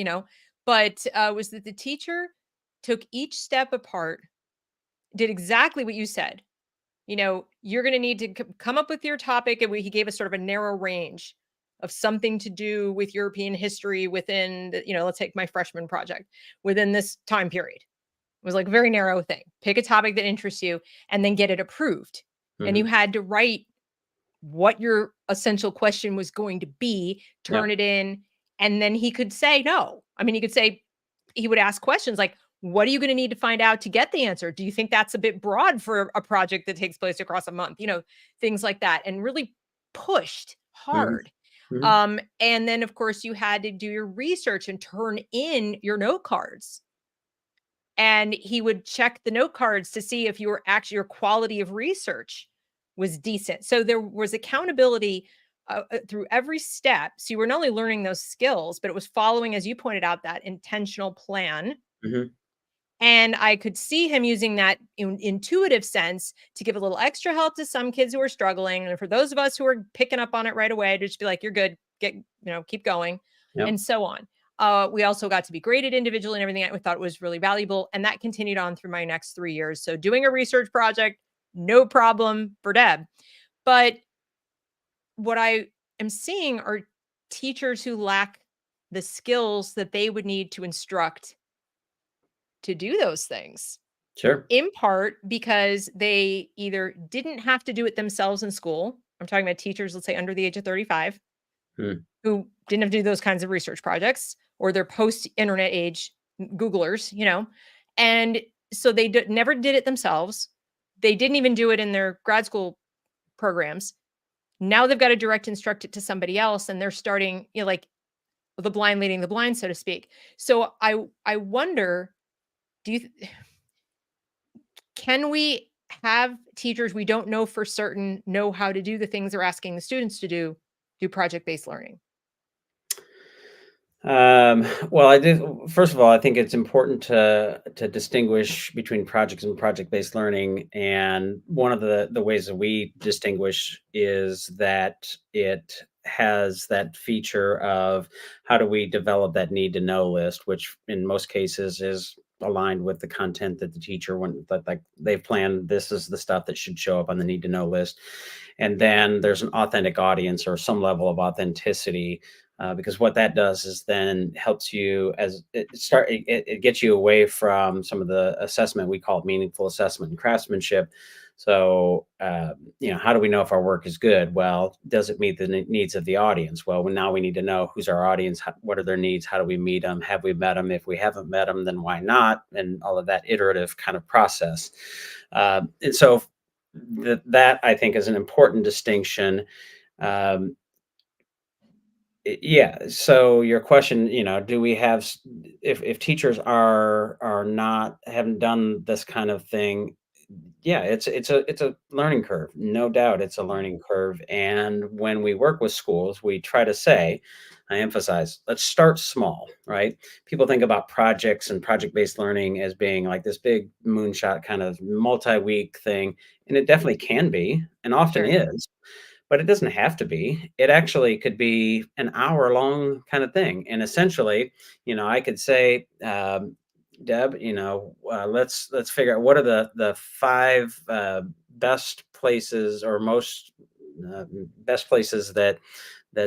but was that the teacher took each step apart, did exactly what you said. You're going to need to come up with your topic. And he gave us sort of a narrow range of something to do with European history within, let's take my freshman project within this time period. It was like a very narrow thing. Pick a topic that interests you and then get it approved. And you Hmm. had to write what your essential question was going to be, Yep. turn it in, and then he could say no. I mean, he would ask questions like, what are you going to need to find out to get the answer? Do you think that's a bit broad for a project that takes place across a month? Things like that, and really pushed Hmm. hard. Hmm. And then, of course, you had to do your research and turn in your note cards. And he would check the note cards to see if your quality of research was decent. So there was accountability through every step. So you were not only learning those skills, but it was following, as you pointed out, that intentional plan. Hmm. And I could see him using that intuitive sense to give a little extra help to some kids who are struggling. And for those of us who are picking up on it right away, to just be like, you're good, keep going, Yep. and so on. We also got to be graded individually and everything. I thought was really valuable. And that continued on through my next 3 years. So doing a research project, no problem for Deb. But what I am seeing are teachers who lack the skills that they would need to instruct to do those things, Sure. in part because they either didn't have to do it themselves in school. I'm talking about teachers, let's say under the age of 35, Mm. who didn't have to do those kinds of research projects, or they're post-internet age Googlers, and so they never did it themselves. They didn't even do it in their grad school programs. Now they've got to direct instruct it to somebody else, and they're starting, like the blind leading the blind, so to speak. So I wonder, do you can we have teachers we don't know for certain know how to do the things they're asking the students to do project-based learning? Well, I did. First of all, I think it's important to distinguish between projects and project-based learning. And one of the ways that we distinguish is that it has that feature of how do we develop that need to know list, which in most cases is aligned with the content that the teacher like they've planned. This is the stuff that should show up on the need to know list, and then there's an authentic audience or some level of authenticity, because what that does is then helps you as it gets you away from some of the assessment. We call it meaningful assessment and craftsmanship. So how do we know if our work is good? Well, does it meet the needs of the audience? Well, now we need to know who's our audience, what are their needs, how do we meet them, have we met them? If we haven't met them, then why not? And all of that iterative kind of process. And so that I think is an important distinction. um, yeah. So your question, do we have if teachers are not haven't done this kind of thing? Yeah, it's a learning curve. No doubt it's a learning curve. And when we work with schools, we try to say, I emphasize, let's start small, right? People think about projects and project-based learning as being like this big moonshot kind of multi-week thing, and it definitely can be and often Sure. is, but it doesn't have to be. It actually could be an hour long kind of thing. And essentially, I could say, Deb, let's figure out what are the five best places or most best places that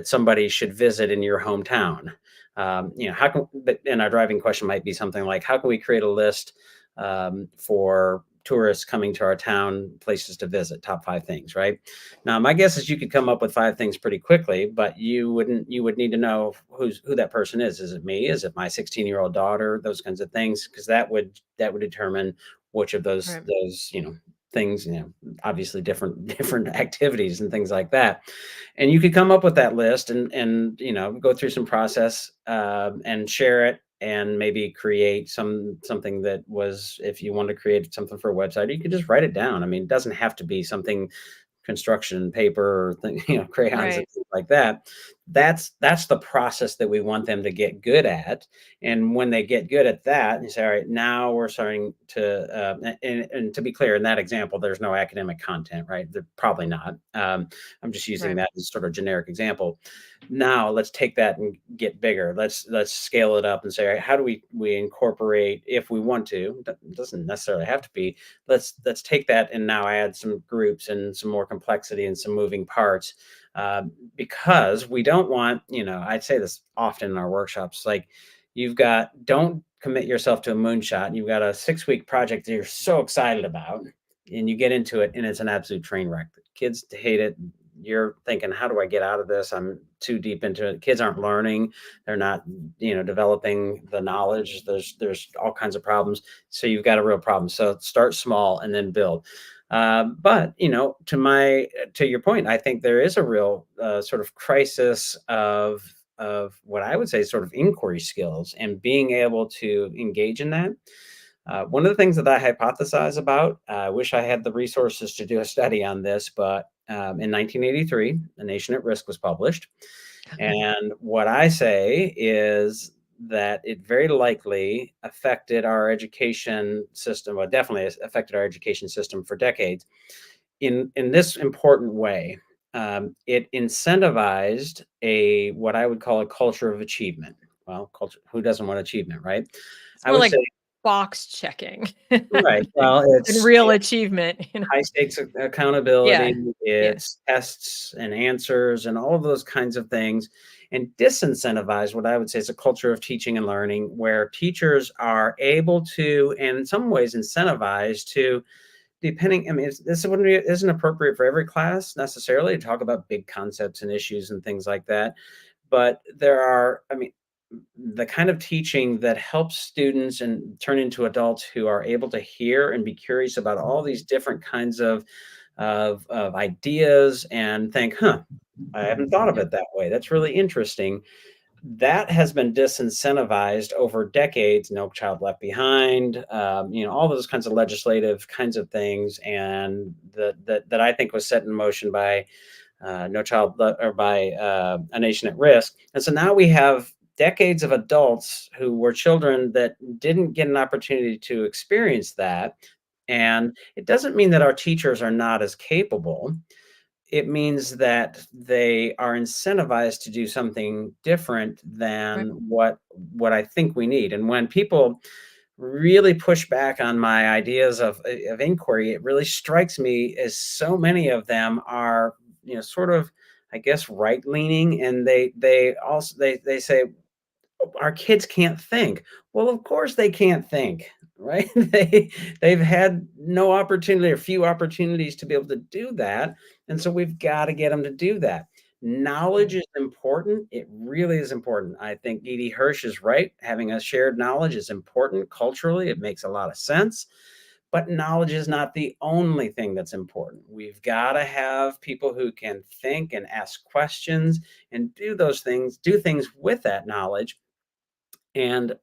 somebody should visit in your hometown. How can, and our driving question might be something like, how can we create a list for tourists coming to our town, places to visit, top five things, right? Now, my guess is you could come up with five things pretty quickly, but you would need to know who that person is. Is it me? Is it my 16-year-old daughter? Those kinds of things, because that would determine which of those Right. things, obviously different activities and things like that. And you could come up with that list and go through some process, and share it, and maybe create something that was, if you want to create something for a website, you could just write it down. I mean, it doesn't have to be something construction paper or crayons and Right. things like that. That's the process that we want them to get good at. And when they get good at that, you say, all right, now we're starting to, and to be clear, in that example, there's no academic content, right? They're probably not. I'm just using Right. that as sort of generic example. Now let's take that and get bigger. Let's scale it up and say, all right, how do we incorporate, if we want to? It doesn't necessarily have to be. Let's take that and now add some groups and some more complexity and some moving parts, because we don't want, I'd say this often in our workshops, like, don't commit yourself to a moonshot. You've got a 6-week project that you're so excited about, and you get into it and it's an absolute train wreck. Kids hate it. You're thinking, how do I get out of this? I'm too deep into it. Kids aren't learning. They're not, developing the knowledge. There's all kinds of problems. So you've got a real problem. So start small and then build. But to your point, I think there is a real sort of crisis of what I would say sort of inquiry skills and being able to engage in that. One of the things that I hypothesize about, I wish I had the resources to do a study on this, but in 1983, A Nation at Risk was published. And what I say is that it very likely affected our education system, well, definitely has affected our education system for decades in this important way. It incentivized what I would call a culture of achievement. Well, culture, who doesn't want achievement, right? It's I more would like say, box checking right. Well, and it's real achievement. high stakes Yeah. accountability, Yeah. it's tests and answers and all of those kinds of things, and disincentivize what I would say is a culture of teaching and learning, where teachers are able to, and in some ways incentivized to, depending, I mean, this isn't appropriate for every class necessarily to talk about big concepts and issues and things like that. But there are, I mean, the kind of teaching that helps students and turn into adults who are able to hear and be curious about all these different kinds of ideas and think, huh, I haven't thought of Yeah. it that way. That's really interesting. That has been disincentivized over decades. No Child Left Behind, all those kinds of legislative kinds of things, and that I think was set in motion by No Child or by A Nation at Risk. And so now we have decades of adults who were children that didn't get an opportunity to experience that. And it doesn't mean that our teachers are not as capable. It means that they are incentivized to do something different Right. than what I think we need. And when people really push back on my ideas of inquiry, it really strikes me as so many of them are, sort of, I guess, right leaning, and they also they say our kids can't think. Well, of course they can't think, right? They've had no opportunity or few opportunities to be able to do that, and so we've got to get them to do that. Knowledge is important. It really is important. I think Edie Hirsch is right. Having a shared knowledge is important culturally. It makes a lot of sense. But knowledge is not the only thing that's important. We've got to have people who can think and ask questions and do things with that knowledge. And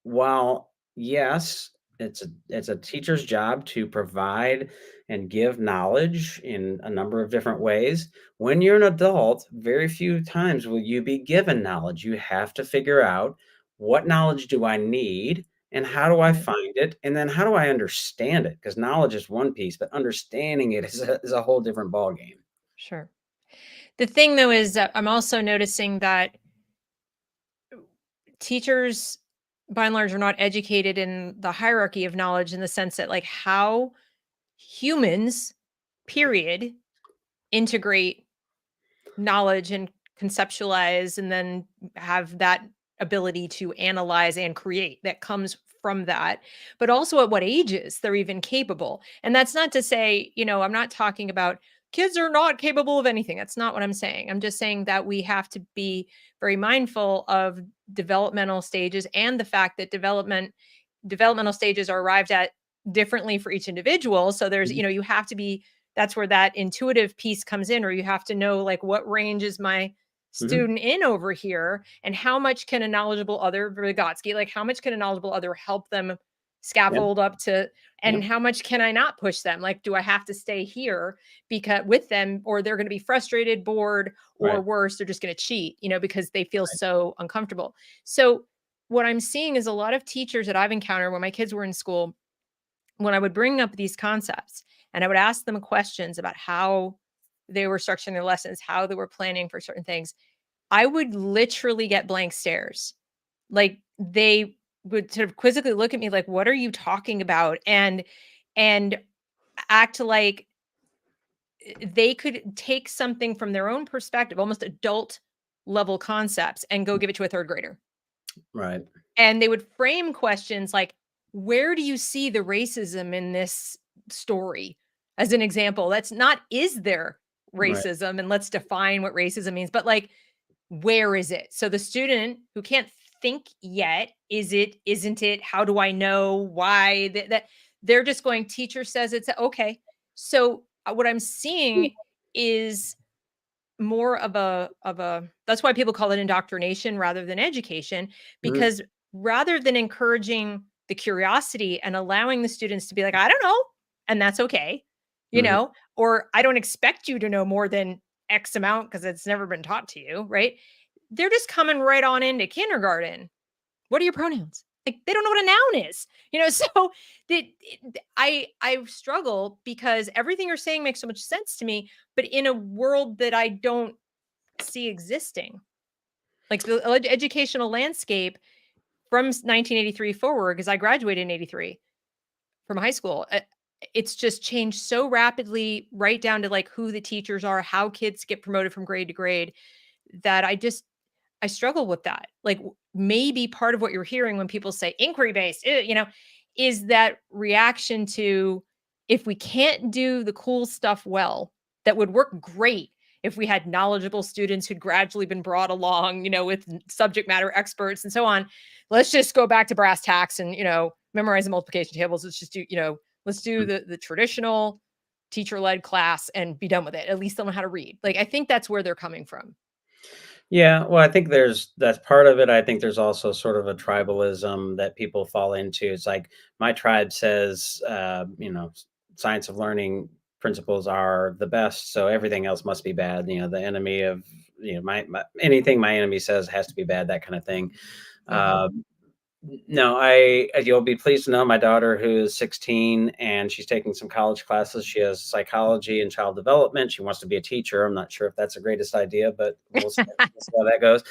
while, yes, it's a teacher's job to provide and give knowledge in a number of different ways, when you're an adult, very few times will you be given knowledge. You have to figure out, what knowledge do I need and how do I Right. find it? And then how do I understand it? Because knowledge is one piece, but understanding it is a whole different ballgame. Sure. The thing though is that I'm also noticing that teachers by and large are not educated in the hierarchy of knowledge, in the sense that like how humans period integrate knowledge and conceptualize and then have that ability to analyze and create that comes from that, but also at what ages they're even capable. And that's not to say, I'm not talking about kids are not capable of anything. That's not what I'm saying. I'm just saying that we have to be very mindful of developmental stages and the fact that developmental stages are arrived at differently for each individual. So there's, Mhm. you have to be, that's where that intuitive piece comes in, or you have to know like what range is my Mhm. student in over here, and how much can a knowledgeable other, Vygotsky, like how much can a knowledgeable other help them Yep. scaffold up to, and Yep. how much can I not push them? Like, do I have to stay here because with them, or they're going to be frustrated, bored, or Right. worse, they're just going to cheat, because they feel so uncomfortable. So what I'm seeing is a lot of teachers that I've encountered when my kids were in school, when I would bring up these concepts and I would ask them questions about how they were structuring their lessons, how they were planning for certain things, I would literally get blank stares. Like they would sort of quizzically look at me like, what are you talking about? And act like they could take something from their own perspective, almost adult level concepts, and go give it to a third grader. Right. And they would frame questions like, where do you see the racism in this story? As an example, that's not, is there Right. racism? And let's define what racism means, but like, where is it? So the student who can't think yet, is it, isn't it? How do I know why that they're just going, teacher says it's okay. So what I'm seeing is more of a that's why people call it indoctrination rather than education, Mhm. because rather than encouraging the curiosity and allowing the students to be like, I don't know, and that's okay, Mhm. or I don't expect you to know more than X amount because it's never been taught to you, right? They're just coming right on into kindergarten. What are your pronouns? Like they don't know what a noun is, so that I struggle because everything you're saying makes so much sense to me, but in a world that I don't see existing. Like the educational landscape from 1983 forward, because I graduated in 83 from high school. It's just changed so rapidly, right down to like who the teachers are, how kids get promoted from grade to grade, that I struggle with that. Like maybe part of what you're hearing when people say inquiry based, is that reaction to, if we can't do the cool stuff well, that would work great if we had knowledgeable students who'd gradually been brought along, with subject matter experts and so on. Let's just go back to brass tacks and, memorize the multiplication tables. Let's just do, let's do the traditional teacher led class and be done with it. At least they'll know how to read. Like, I think that's where they're coming from. Yeah, well, I think that's part of it. I think there's also sort of a tribalism that people fall into. It's like my tribe says, science of learning principles are the best, so everything else must be bad. The enemy of my anything my enemy says has to be bad. That kind of thing. Mhm. Um, No, you'll be pleased to know my daughter, who is 16 and she's taking some college classes. She has psychology and child development. She wants to be a teacher. I'm not sure if that's the greatest idea, but we'll see how that goes.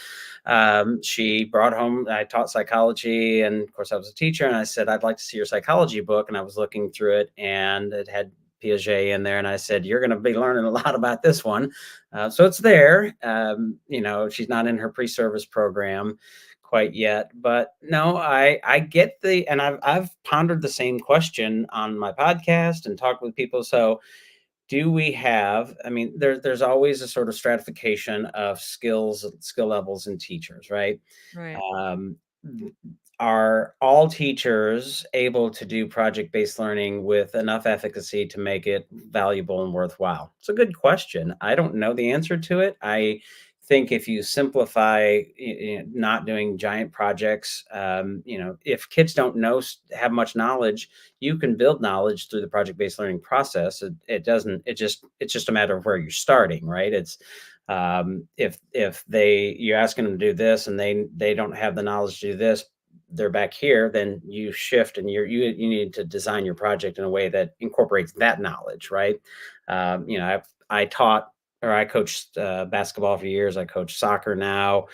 She brought home, I taught psychology, and of course I was a teacher, and I said, I'd like to see your psychology book. And I was looking through it and it had Piaget in there. And I said, you're going to be learning a lot about this one. So it's there. She's not in her pre-service program quite yet, but no, I get and I've pondered the same question on my podcast and talked with people. So do we have, I mean, there's always a sort of stratification of skill levels in teachers, right? Right. um, are all teachers able to do project-based learning with enough efficacy to make it valuable and worthwhile? It's a good question. I don't know the answer to it. I think if you simplify, not doing giant projects, if kids don't have much knowledge, you can build knowledge through the project-based learning process. It's just a matter of where you're starting, right? It's if you're asking them to do this and they don't have the knowledge to do this, they're back here, then you shift and you need to design your project in a way that incorporates that knowledge, right? I taught, or I coached basketball for years. I coach soccer now.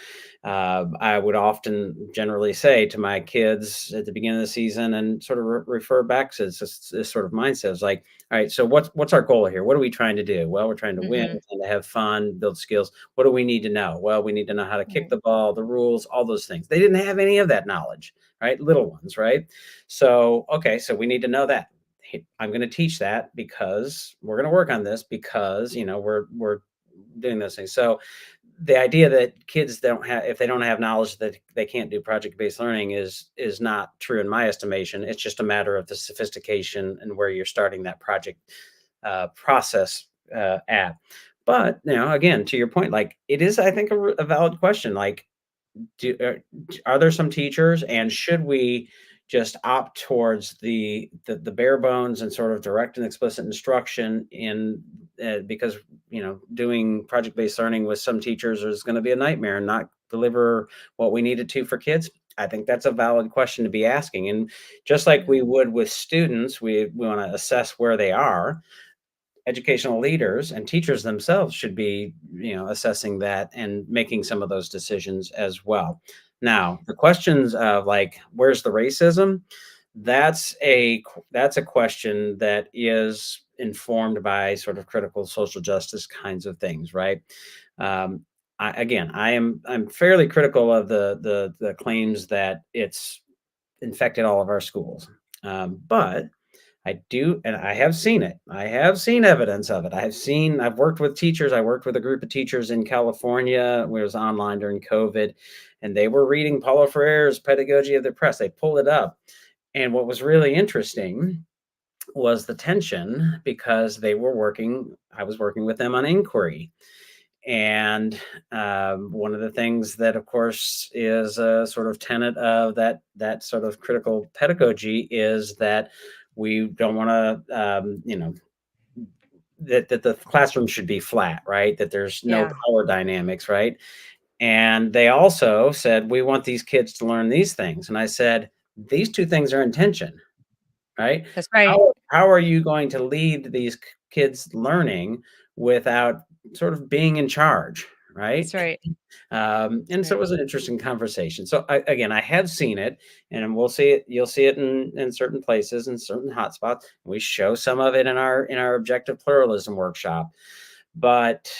I would often generally say to my kids at the beginning of the season and sort of refer back to this sort of mindset. It's like, all right, so what's our goal here? What are we trying to do? Well, we're trying to win, Mhm. we're trying to have fun, build skills. What do we need to know? Well, we need to know how to kick Right. the ball, the rules, all those things. They didn't have any of that knowledge, right? Little ones, right? So, okay, so we need to know that. Hey, I'm going to teach that because we're going to work on this because, we're doing those things. So the idea that kids don't have, if they don't have knowledge, that they can't do project-based learning is not true in my estimation. It's just a matter of the sophistication and where you're starting that project process at. But again, to your point, like, it is, I think, a valid question. Like, do, are there some teachers, and should we just opt towards the bare bones and sort of direct and explicit instruction in because doing project-based learning with some teachers is going to be a nightmare and not deliver what we need it to for kids? I think that's a valid question to be asking. And just like Yeah. we would with students, we want to assess where they are. Educational leaders and teachers themselves should be, assessing that and making some of those decisions as well. Now, the questions of, like, where's the racism? That's a question that is informed by sort of critical social justice kinds of things, right? Um, I'm fairly critical of the claims that it's infected all of our schools, but I do, and I have seen it. I have seen evidence of it. I've worked with teachers. I worked with a group of teachers in California. We was online during COVID, and they were reading Paulo Freire's Pedagogy of the Oppressed. They pulled it up. And what was really interesting was the tension, because I was working with them on inquiry. And one of the things that, of course, is a sort of tenet of that sort of critical pedagogy is that we don't want to, that the classroom should be flat, right? That there's no Yeah, power dynamics, right? And they also said, we want these kids to learn these things. And I said, these two things are in tension, right? that's right. How are you going to lead these kids learning without sort of being in charge, right? That's right. That's And so it right. was an interesting conversation. So I have seen it, and we'll see it. You'll see it in certain places, in certain hotspots. We show some of it in our objective pluralism workshop. But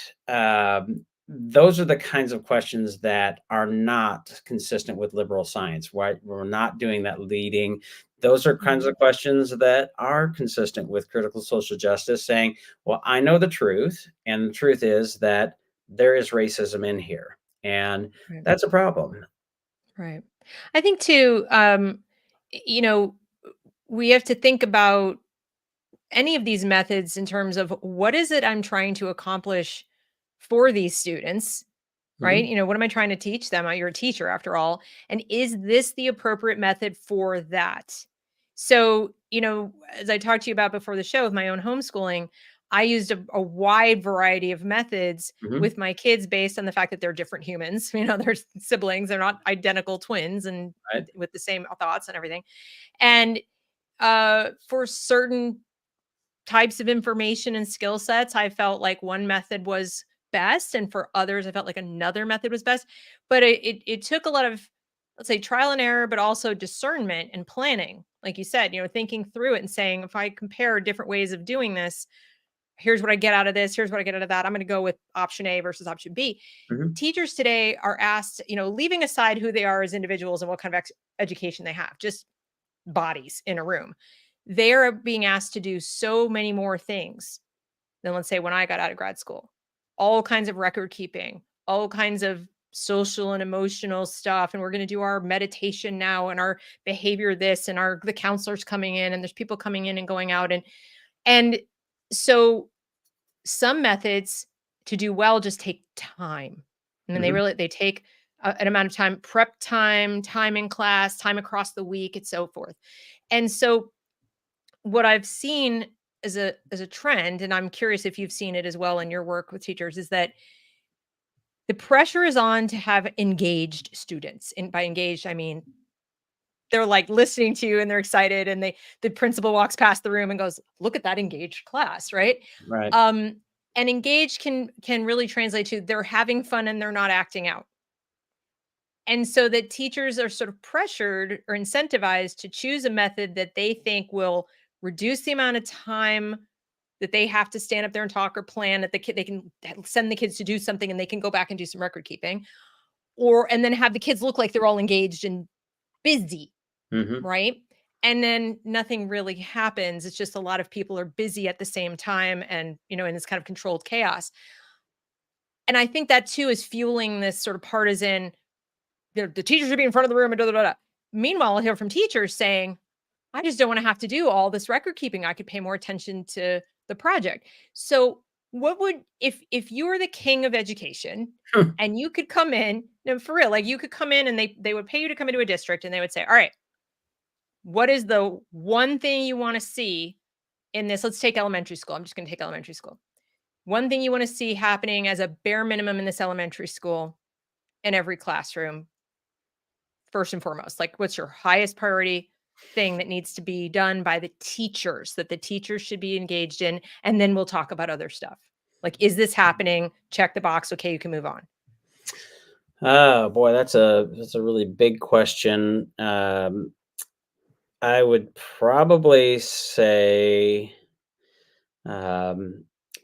those are the kinds of questions that are not consistent with liberal science. Why we're not doing that leading. Those are kinds Mhm. of questions that are consistent with critical social justice, saying, well, I know the truth, and the truth is that there is racism in here. And Right. that's a problem. Right. I think too, you know, we have to think about any of these methods in terms of what is it I'm trying to accomplish for these students, right? Mhm, What am I trying to teach them? You're a teacher after all. And is this the appropriate method for that? So, as I talked to you about before the show with my own homeschooling, I used a wide variety of methods mhm, with my kids based on the fact that they're different humans. They're siblings, they're not identical twins and right, with the same thoughts and everything. And for certain types of information and skill sets, I felt like one method was best, and for others, I felt like another method was best. But it took a lot of, let's say, trial and error, but also discernment and planning. Like you said, thinking through it and saying, if I compare different ways of doing this, here's what I get out of this, here's what I get out of that. I'm going to go with option A versus option B. mhm, Teachers today are asked, leaving aside who they are as individuals and what kind of education they have, just bodies in a room. They're being asked to do so many more things than, let's say, when I got out of grad school. All kinds of record keeping, all kinds of social and emotional stuff. And we're going to do our meditation now and our behavior this and the counselors coming in and there's people coming in and going out. And so some methods to do well just take time. And then mhm, they take an amount of time, prep time, time in class, time across the week, and so forth. And so what I've seen as a trend, and I'm curious if you've seen it as well in your work with teachers, is that the pressure is on to have engaged students. And by engaged, I mean they're like listening to you and they're excited and the principal walks past the room and goes, "Look at that engaged class," right? right. Um, and engaged can really translate to they're having fun and they're not acting out. And so that teachers are sort of pressured or incentivized to choose a method that they think will reduce the amount of time that they have to stand up there and talk or plan, that they can send the kids to do something and they can go back and do some record keeping, or and then have the kids look like they're all engaged and busy, Mhm, right? And then nothing really happens. It's just a lot of people are busy at the same time and in this kind of controlled chaos. And I think that too is fueling this sort of partisan, the teachers should be in front of the room and da, da, da, da. Meanwhile, I'll hear from teachers saying, I just don't want to have to do all this record keeping. I could pay more attention to the project. So what would, if you were the king of education and you could come in, no, for real, like you could come in and they would pay you to come into a district and they would say, all right, what is the one thing you want to see in this? Let's take elementary school. I'm just going to take elementary school. One thing you want to see happening as a bare minimum in this elementary school in every classroom, first and foremost, like what's your highest priority thing that needs to be done by the teachers that the teachers should be engaged in? And then we'll talk about other stuff. Like, is this happening? Check the box. Okay, you can move on. Oh boy, that's a really big question. I would probably say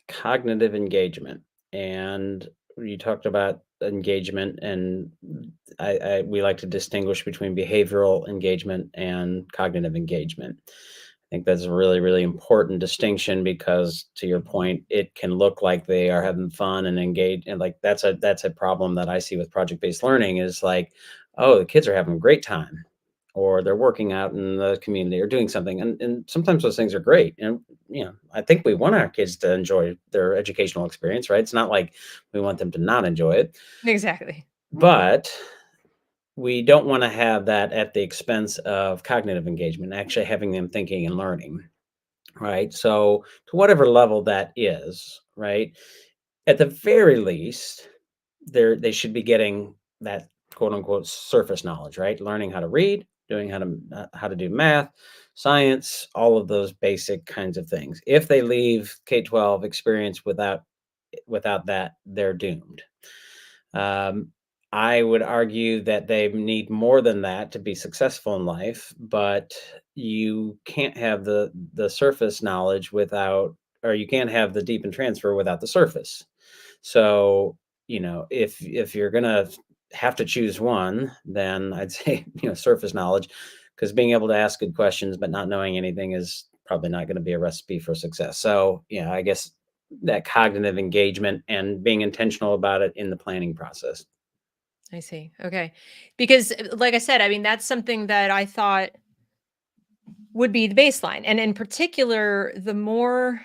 cognitive engagement. And you talked about engagement, and we like to distinguish between behavioral engagement and cognitive engagement. I think that's a really, really important distinction because, to your point, it can look like they are having fun and engaged, and like that's a problem that I see with project-based learning is like, oh, the kids are having a great time, or they're working out in the community or doing something, and sometimes those things are great. And I think we want our kids to enjoy their educational experience, right? It's not like we want them to not enjoy it, Exactly. but we don't want to have that at the expense of cognitive engagement, actually having them thinking and learning, right? So to whatever level that is, right? At the very least, they should be getting that quote unquote surface knowledge, right? Learning how to read, doing how to do math, science, all of those basic kinds of things. If they leave K-12 experience without that, they're doomed. I would argue that they need more than that to be successful in life, but you can't have the surface knowledge without, or you can't have the deep and transfer without the surface. So, if you're gonna have to choose one, then I'd say, surface knowledge, because being able to ask good questions but not knowing anything is probably not going to be a recipe for success. So, I guess that cognitive engagement and being intentional about it in the planning process. I see. Okay. Because like I said, I mean, that's something that I thought would be the baseline. And in particular, the more,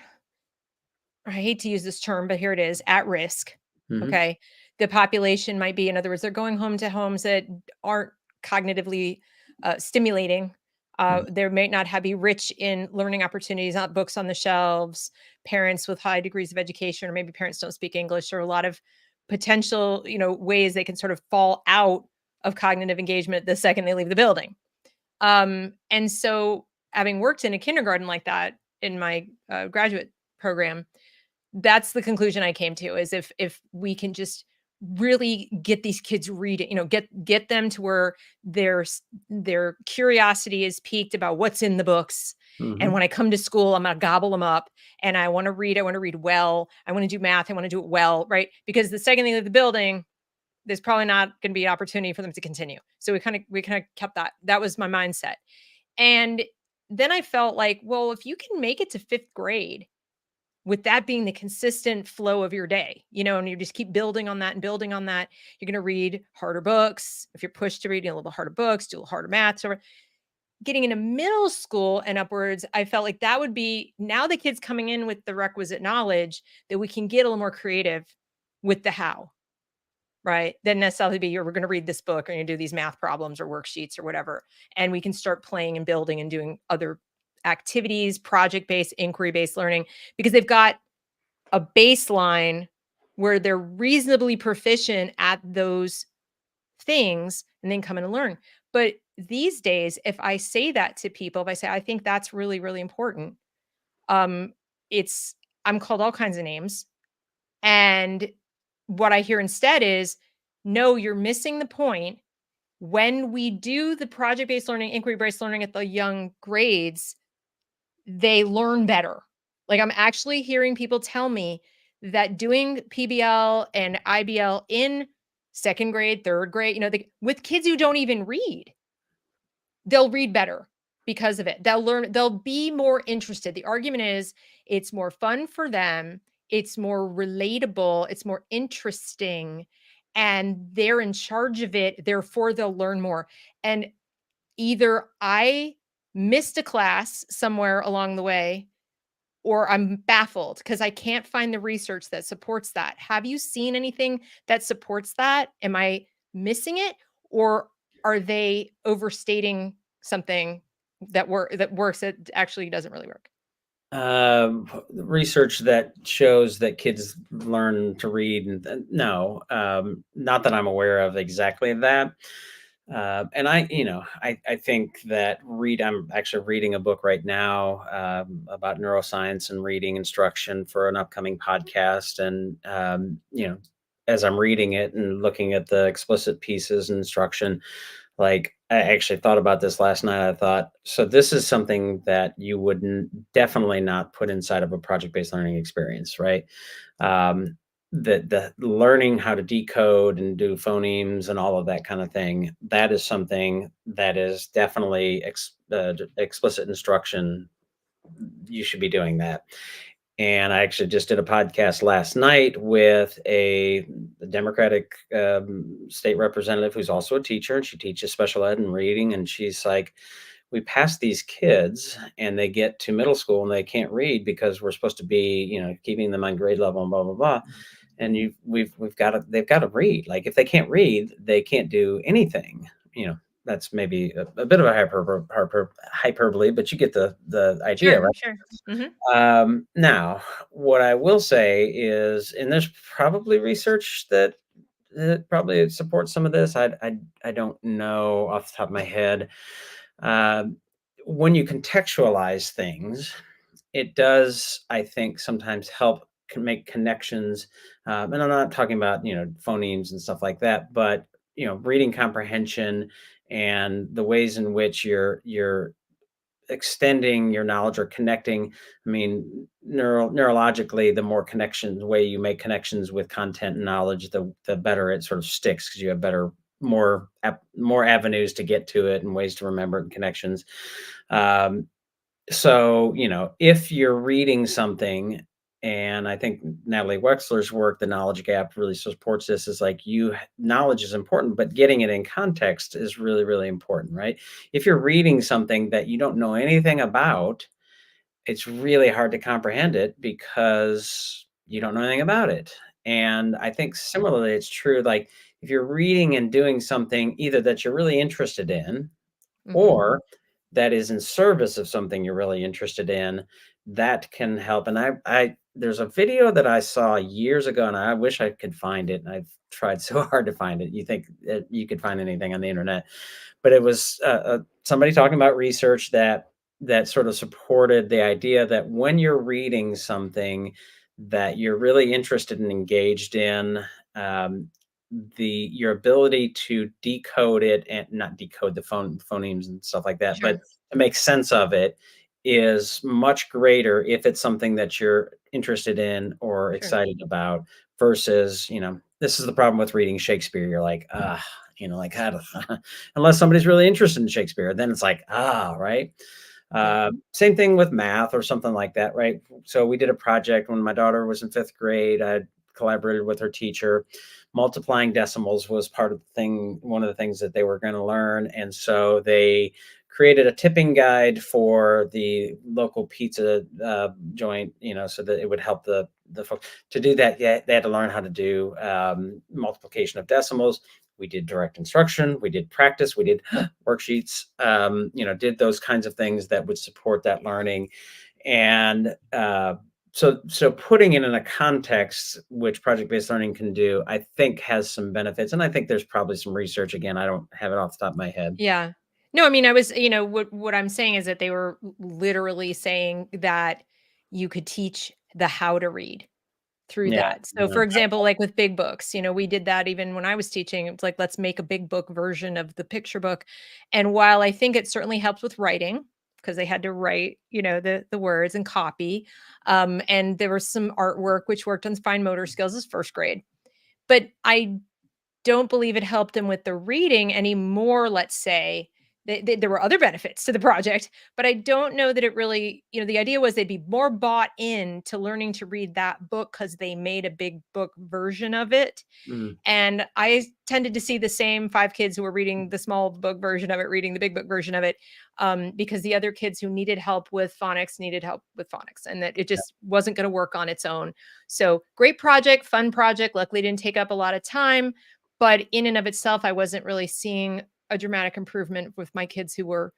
I hate to use this term, but here it is, at risk. Hmm. Okay. The population might be, in other words, they're going home to homes that aren't cognitively stimulating. They may not be rich in learning opportunities, not books on the shelves, parents with high degrees of education, or maybe parents don't speak English, or a lot of potential, ways they can sort of fall out of cognitive engagement the second they leave the building. And so, having worked in a kindergarten like that in my graduate program, that's the conclusion I came to, is if we can just really get these kids reading, get them to where their curiosity is piqued about what's in the books. And Hmm. when I come to school, I'm gonna gobble them up, and I want to read well. I want to do math. I want to do it well, right? Because the second they leave the building, there's probably not going to be an opportunity for them to continue. So we kind of kept that. That was my mindset. And then I felt like, well, if you can make it to fifth grade with that being the consistent flow of your day, and you just keep building on that and building on that, you're going to read harder books. If you're pushed to read a little bit harder books, do a little harder math. So getting into middle school and upwards, I felt like that would be, now the kids coming in with the requisite knowledge, that we can get a little more creative with the how, right? Then necessarily be, we're going to read this book, or you do these math problems or worksheets or whatever. And we can start playing and building and doing other activities, project-based, inquiry-based learning, because they've got a baseline where they're reasonably proficient at those things and then come in and learn. But these days, if I say that to people, if I say, I think that's really, really important, um, it's, I'm called all kinds of names. And what I hear instead is, no, you're missing the point. When we do the project-based learning, inquiry-based learning at the young grades, they learn better. Like, I'm actually hearing people tell me that doing PBL and IBL in second grade, third grade, with kids who don't even read, they'll read better because of it. They'll learn, they'll be more interested. The argument is it's more fun for them. it's more relatable, it's more interesting, and they're in charge of it, therefore they'll learn more. And either I missed a class somewhere along the way, or I'm baffled because I can't find the research that supports that. Have you seen anything that supports that? Am I missing it? Or are they overstating something that works that actually doesn't really work? Research that shows that kids learn to read, and no, not that I'm aware of exactly that. And I think that I'm actually reading a book right now about neuroscience and reading instruction for an upcoming podcast. And, as I'm reading it and looking at the explicit pieces and instruction, like, I actually thought about this last night. I thought, so this is something that you would definitely not put inside of a project-based learning experience, right? Um, the learning how to decode and do phonemes and all of that kind of thing, that is something that is definitely explicit instruction. You should be doing that. And I actually just did a podcast last night with a Democratic state representative who's also a teacher, and she teaches special ed and reading. And she's like, we pass these kids and they get to middle school and they can't read because we're supposed to be, keeping them on grade level and blah, blah, blah. And they've got to read. Like, if they can't read, they can't do anything. That's maybe a bit of a hyperbole, but you get the idea, Sure, right? sure. Mhm. Now, what I will say is, and there's probably research that probably supports some of this. I don't know off the top of my head. Um, when you contextualize things, it does, I think, sometimes help make connections. And I'm not talking about phonemes and stuff like that, but reading comprehension and the ways in which you're extending your knowledge or connecting. I mean, neurologically, the more connections, the way you make connections with content and knowledge, the better it sort of sticks, because you have more avenues to get to it and ways to remember it and connections. Um, so, if you're reading something, and I think Natalie Wexler's work, The Knowledge Gap, really supports this, is like, knowledge is important, but getting it in context is really, really important, right? If you're reading something that you don't know anything about, it's really hard to comprehend it because you don't know anything about it. And I think similarly, it's true. Like, if you're reading and doing something either that you're really interested in, Mhm. or that is in service of something you're really interested in, that can help. And I there's a video that I saw years ago, and I wish I could find it, and I've tried so hard to find it. You think that you could find anything on the internet, but it was somebody talking about research that sort of supported the idea that when you're reading something that you're really interested and engaged in, um, your ability to decode it, and not decode the phonemes and stuff like that, but Sure, to make sense of it, is much greater if it's something that you're interested in or sure. excited about, versus, this is the problem with reading Shakespeare. You're like, like, how to, unless somebody's really interested in Shakespeare, then it's like, right. Yeah. Same thing with math or something like that, right? So we did a project when my daughter was in fifth grade. I collaborated with her teacher. Multiplying decimals was one of the things that they were going to learn. And so they created a tipping guide for the local pizza joint, so that it would help the folks to do that. Yeah, they had to learn how to do multiplication of decimals. We did direct instruction, we did practice, we did worksheets, did those kinds of things that would support that learning. And so putting it in a context, which project-based learning can do, I think has some benefits. And I think there's probably some research. Again, I don't have it off the top of my head. Yeah. No, I mean, I was, what I'm saying is that they were literally saying that you could teach the how to read through Yeah. that. So, for example, like with big books, we did that even when I was teaching. It's like, let's make a big book version of the picture book. And while I think it certainly helped with writing, because they had to write, the words and copy, and there was some artwork which worked on fine motor skills as first grade. But I don't believe it helped them with the reading anymore, let's say, there were other benefits to the project, but I don't know that it really, the idea was they'd be more bought in to learning to read that book because they made a big book version of it. Mm. And I tended to see the same 5 kids who were reading the small book version of it, reading the big book version of it, because the other kids who needed help with phonics needed help with phonics, and that it just wasn't going to work on its own. So great project, fun project. Luckily, didn't take up a lot of time, but in and of itself, I wasn't really seeing a dramatic improvement with my kids who were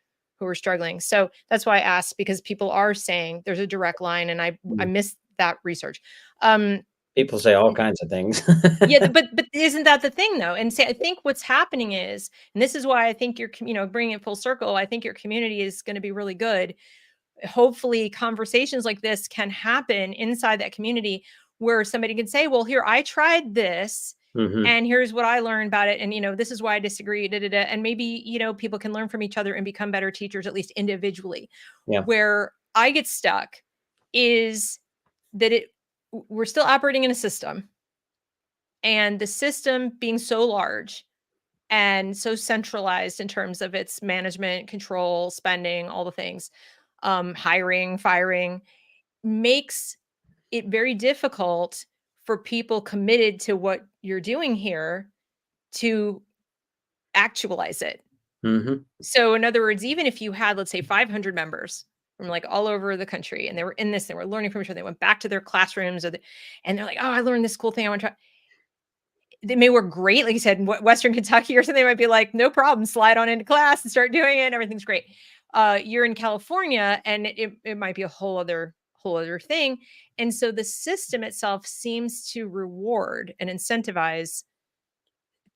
struggling. So that's why I asked, because people are saying there's a direct line, and I Mm. missed that research. People say all kinds of things. Yeah, but isn't that the thing though? And say, I think what's happening is, and this is why I think you're, bringing it full circle. I think your community is going to be really good. Hopefully conversations like this can happen inside that community where somebody can say, well, here, I tried this Mhm. and here's what I learned about it. And, this is why I disagree. Da, da, da. And maybe, people can learn from each other and become better teachers, at least individually. Yeah. Where I get stuck is that we're still operating in a system, and the system being so large and so centralized in terms of its management, control, spending, all the things, hiring, firing, makes it very difficult for people committed to what you're doing here to actualize it. Mhm. So in other words, even if you had, let's say, 500 members from like all over the country, and they were in this, they were learning from each other, they went back to their classrooms, and they're like, oh, I learned this cool thing, I want to try. They may work great, like you said, in Western Kentucky or something. They might be like, no problem, slide on into class and start doing it, and everything's great. You're in California, and it might be a whole other thing. And so the system itself seems to reward and incentivize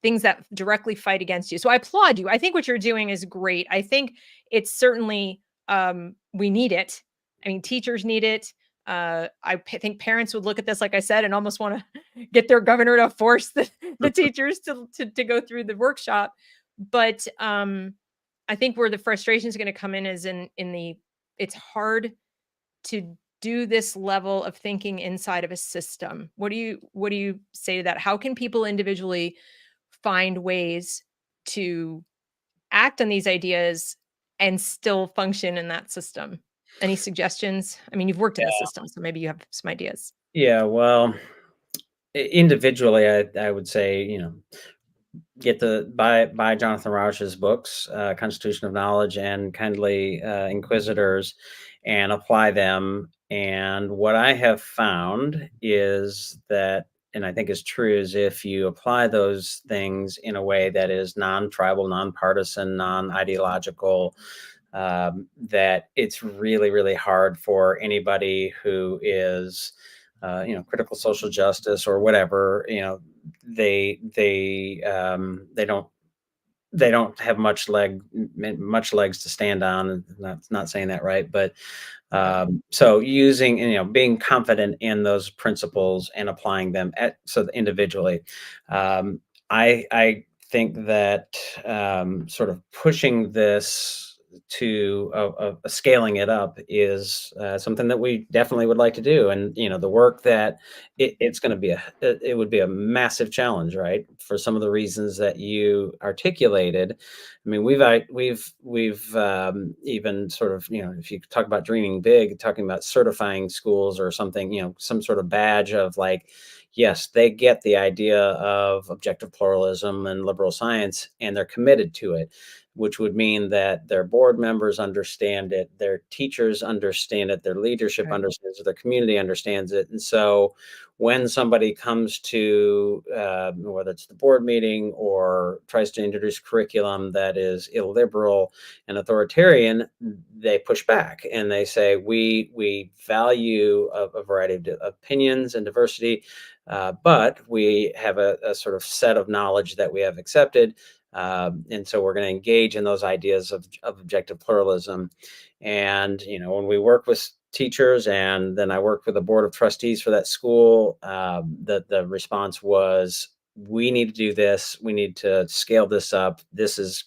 things that directly fight against you. So I applaud you. I think what you're doing is great. I think it's certainly, we need it. I mean, teachers need it. Think parents would look at this, like I said, and almost want to get their governor to force the teachers to go through the workshop. But I think where the frustration is going to come in is in the, it's hard to do this level of thinking inside of a system. What do you say to that? How can people individually find ways to act on these ideas and still function in that system? Any suggestions? I mean, you've worked in the system, so maybe you have some ideas. Yeah, well, individually, I would say, get the buy Jonathan Rauch's books, Constitution of Knowledge and Kindly Inquisitors, and apply them. And what I have found is that, and I think is true, is if you apply those things in a way that is non-tribal, non-partisan, non-ideological, that it's really, really hard for anybody who is critical social justice or whatever, they don't have much legs to stand on. Not saying that right, but so using, being confident in those principles and applying them so individually. I think that sort of pushing this to scaling it up is something that we definitely would like to do. And the work that it's going to be it would be a massive challenge, right, for some of the reasons that you articulated. I mean, we've even sort of, if you talk about dreaming big, talking about certifying schools or something, some sort of badge of like, yes, they get the idea of objective pluralism and liberal science, and they're committed to it, which would mean that their board members understand it, their teachers understand it, their leadership Right. understands it, their community understands it. And so when somebody comes to, whether it's the board meeting or tries to introduce curriculum that is illiberal and authoritarian, they push back and they say, we value a variety of opinions and diversity, but we have a sort of set of knowledge that we have accepted. And so we're going to engage in those ideas of objective pluralism. And, when we work with teachers, and then I worked with a board of trustees for that school, the response was, we need to do this. We need to scale this up. This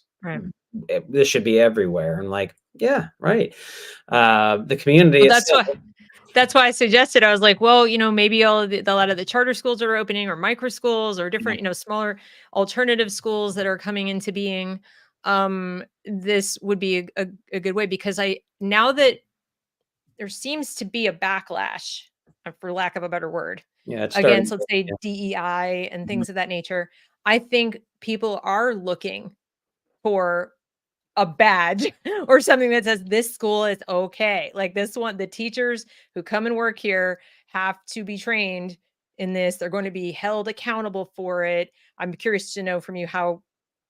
should be everywhere. And like, yeah, right. The community Well, is that's why I suggested, I was like, well, maybe a lot of the charter schools are opening, or micro schools, or different, smaller alternative schools that are coming into being. this would be a good way, because now that there seems to be a backlash, for lack of a better word, Yeah, it's starting against, let's to, say, yeah. DEI and Mhm. things of that nature. I think people are looking for a badge or something that says this school is okay. Like this one, the teachers who come and work here have to be trained in this. They're going to be held accountable for it. I'm curious to know from you how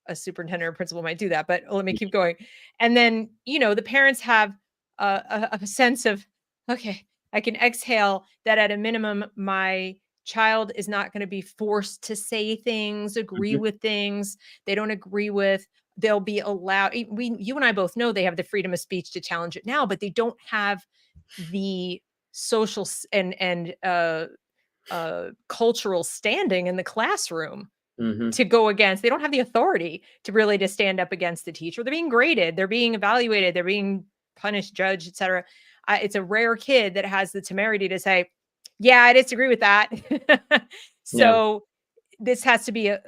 a superintendent or principal might do that, but let me keep going. And then, the parents have a sense of, okay, I can exhale that at a minimum, my child is not going to be forced to say things, agree Mhm. with things they don't agree with. They'll be allowed. You and I both know they have the freedom of speech to challenge it now, but they don't have the social and cultural standing in the classroom Mhm. to go against. They don't have the authority to stand up against the teacher. They're being graded, they're being evaluated, they're being punished, judged, etc. It's a rare kid that has the temerity to say, "Yeah, I disagree with that." Yeah, So this has to be a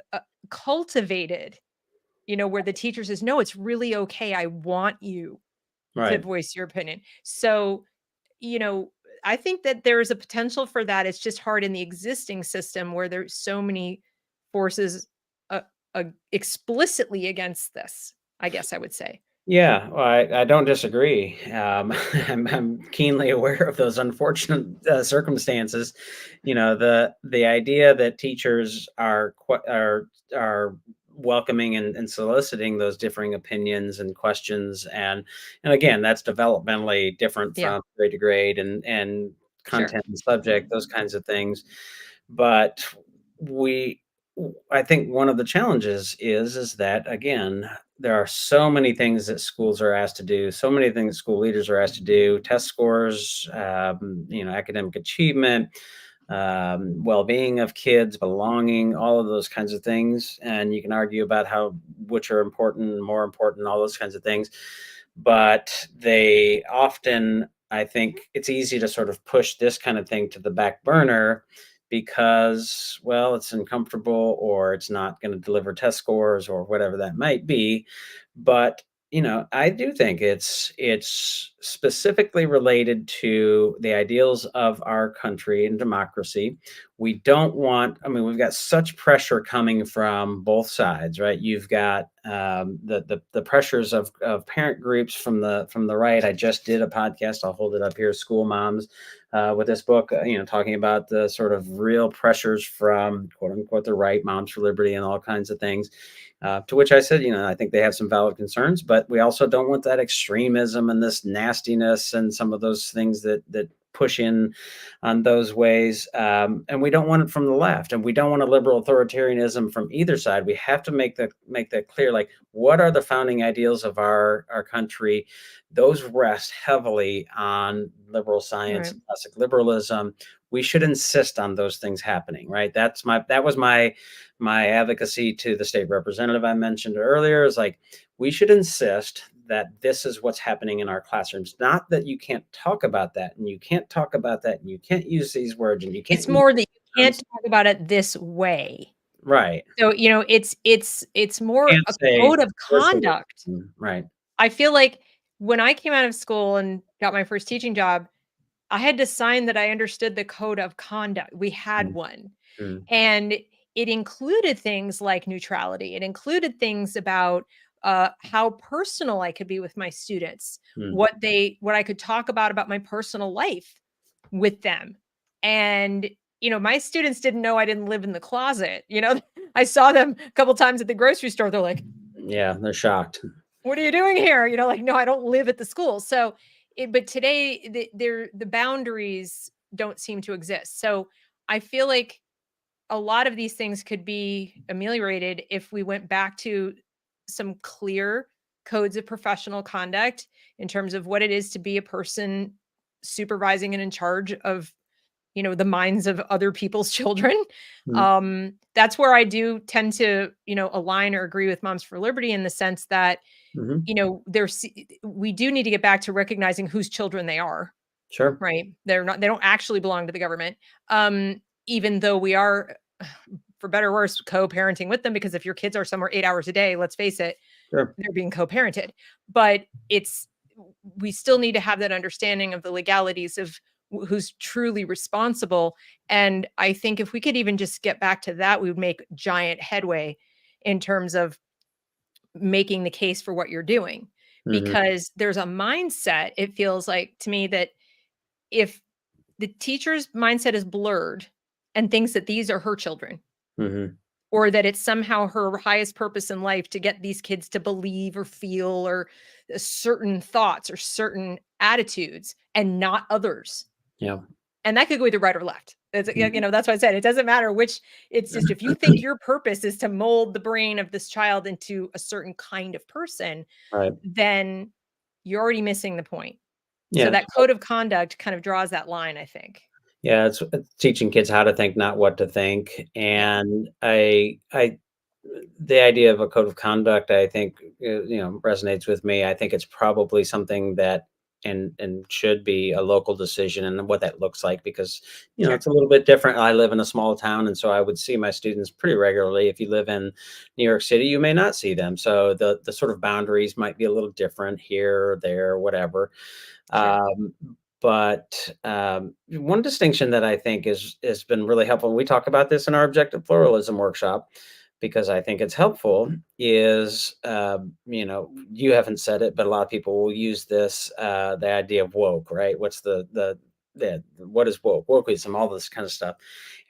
cultivated, where the teacher says, "No, it's really okay. I want you to right. voice your opinion." So, you know, I think that there is a potential for that. It's just hard in the existing system where there's so many forces uh, explicitly against this, I guess I would say. Yeah, well, I don't disagree. I'm keenly aware of those unfortunate circumstances. The idea that teachers are welcoming and soliciting those differing opinions and questions, and again, that's developmentally different Yeah, from grade to grade and sure. content and subject, those kinds of things. But we I think one of the challenges is that, again, there are so many things that schools are asked to do, so many things school leaders are asked to do, test scores, academic achievement, well-being of kids, belonging, all of those kinds of things. And you can argue about how which are important, more important, all those kinds of things. But they often, I think it's easy to sort of push this kind of thing to the back burner because, well, it's uncomfortable or it's not going to deliver test scores or whatever that might be. But I do think it's specifically related to the ideals of our country and democracy. We don't want, I mean, we've got such pressure coming from both sides, right? You've got the pressures of parent groups from the right. I just did a podcast. I'll hold it up here. School moms, with this book, talking about the sort of real pressures from quote unquote the right, Moms for Liberty, and all kinds of things. To which I said, I think they have some valid concerns, but we also don't want that extremism and this nastiness and some of those things that push in on those ways. And we don't want it from the left, and we don't want a liberal authoritarianism from either side. We have to make that clear. Like, what are the founding ideals of our country? Those rest heavily on liberal science Right. and classic liberalism. We should insist on those things happening, right? That was my advocacy to the state representative I mentioned earlier, is like, we should insist that this is what's happening in our classrooms. Not that you can't talk about that and you can't talk about that and you can't use these words and you can't It's use more that you can't terms. talk about it this way. Right. So, it's more Can't a say code of where's the conduct. right. I feel like when I came out of school and got my first teaching job, I had to sign that I understood the code of conduct. We had Mm, one. mm, And it included things like neutrality. It included things about how personal I could be with my students, mm. what I could talk about my personal life with them. And my students didn't know I didn't live in the closet. I saw them a couple times at the grocery store. They're like, Yeah, they're shocked. "What are you doing here?" Like, "No, I don't live at the school." So, but today the boundaries don't seem to exist. So I feel like a lot of these things could be ameliorated if we went back to some clear codes of professional conduct in terms of what it is to be a person supervising and in charge of the minds of other people's children. Mm, That's where I do tend to align or agree with Moms for Liberty in the sense that mhm. we do need to get back to recognizing whose children they are. Sure. Right. They don't actually belong to the government. Even though we are, for better or worse, co-parenting with them, because if your kids are somewhere 8 hours a day, let's face it, Sure. they're being co-parented. But we still need to have that understanding of the legalities of who's truly responsible. And I think if we could even just get back to that, we would make giant headway in terms of making the case for what you're doing. Hmm. Because there's a mindset, it feels like to me, that if the teacher's mindset is blurred and thinks that these are her children, Hmm. or that it's somehow her highest purpose in life to get these kids to believe or feel or certain thoughts or certain attitudes and not others. Yeah. And that could go either right or left. Mhm. That's why I said it doesn't matter which. It's just if you think your purpose is to mold the brain of this child into a certain kind of person, Right. then you're already missing the point. So Yeah. that code of conduct kind of draws that line, I think. Yeah, it's teaching kids how to think, not what to think, Yeah. and I the idea of a code of conduct, I think, resonates with me. I think it's probably something that and should be a local decision and what that looks like because, Sure. it's a little bit different. I live in a small town, and so I would see my students pretty regularly. If you live in New York City, you may not see them. So the sort of boundaries might be a little different here, there, whatever. Sure. Um, but one distinction that I think has been really helpful, and we talk about this in our objective pluralism workshop, because I think it's helpful, is you haven't said it, but a lot of people will use this the idea of woke, right? What's the what is woke, wokeism, all this kind of stuff,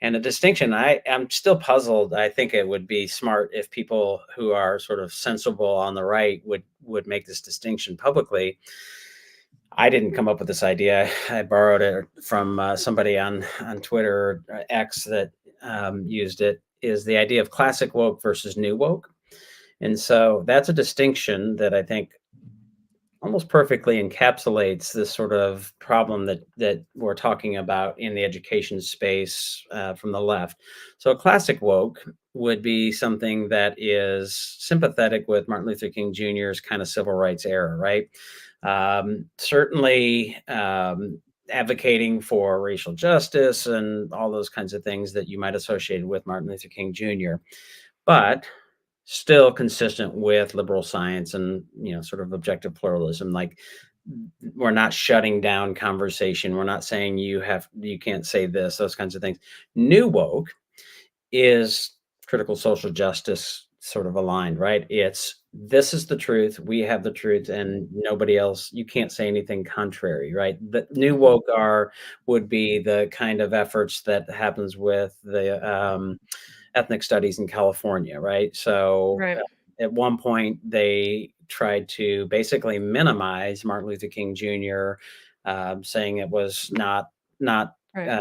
and a distinction. I'm still puzzled. I think it would be smart if people who are sort of sensible on the right would make this distinction publicly. I didn't come up with this idea. I borrowed it from somebody on Twitter or X that used it. Is the idea of classic woke versus new woke, and so that's a distinction that I think almost perfectly encapsulates this sort of problem that we're talking about in the education space from the left. So a classic woke would be something that is sympathetic with Martin Luther King Jr.'s kind of civil rights era, right? Certainly advocating for racial justice and all those kinds of things that you might associate with Martin Luther King Jr., but still consistent with liberal science and sort of objective pluralism. Like, we're not shutting down conversation, we're not saying you can't say this, those kinds of things. New woke is critical social justice sort of aligned, right? It's this is the truth, we have the truth, and nobody else, you can't say anything contrary, right? The new Mhm. woke are would be the kind of efforts that happens with the ethnic studies in California, right? So Right. at one point, they tried to basically minimize Martin Luther King Jr., saying it was not Right.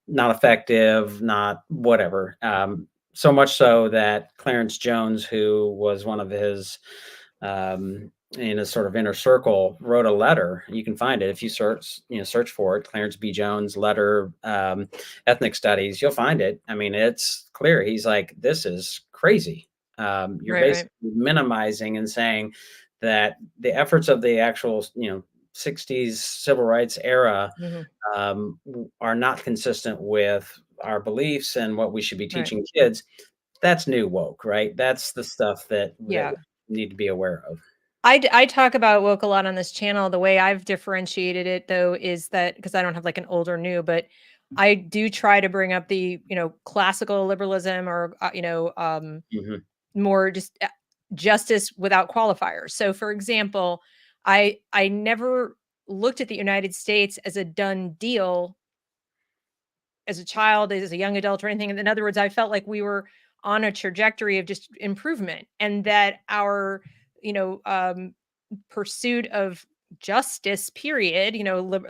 not effective, not whatever. So much so that Clarence Jones, who was one of his in a sort of inner circle, wrote a letter. You can find it if you search for it. Clarence B. Jones letter, ethnic studies. You'll find it. I mean, it's clear. He's like, this is crazy. You're Right. Right. basically minimizing and saying that the efforts of the actual, 60s civil rights era Mhm. are not consistent with our beliefs and what we should be Right. teaching kids. That's new woke, right? That's the stuff that we Yeah. need to be aware of. I talk about woke a lot on this channel. The way I've differentiated it though is that because I don't have like an old or new, but I do try to bring up the, classical liberalism or, Hmm. more just justice without qualifiers. So for example, I never looked at the United States as a done deal as a child, as a young adult or anything. In other words, I felt like we were on a trajectory of just improvement and that our, you know, um, pursuit of justice, period,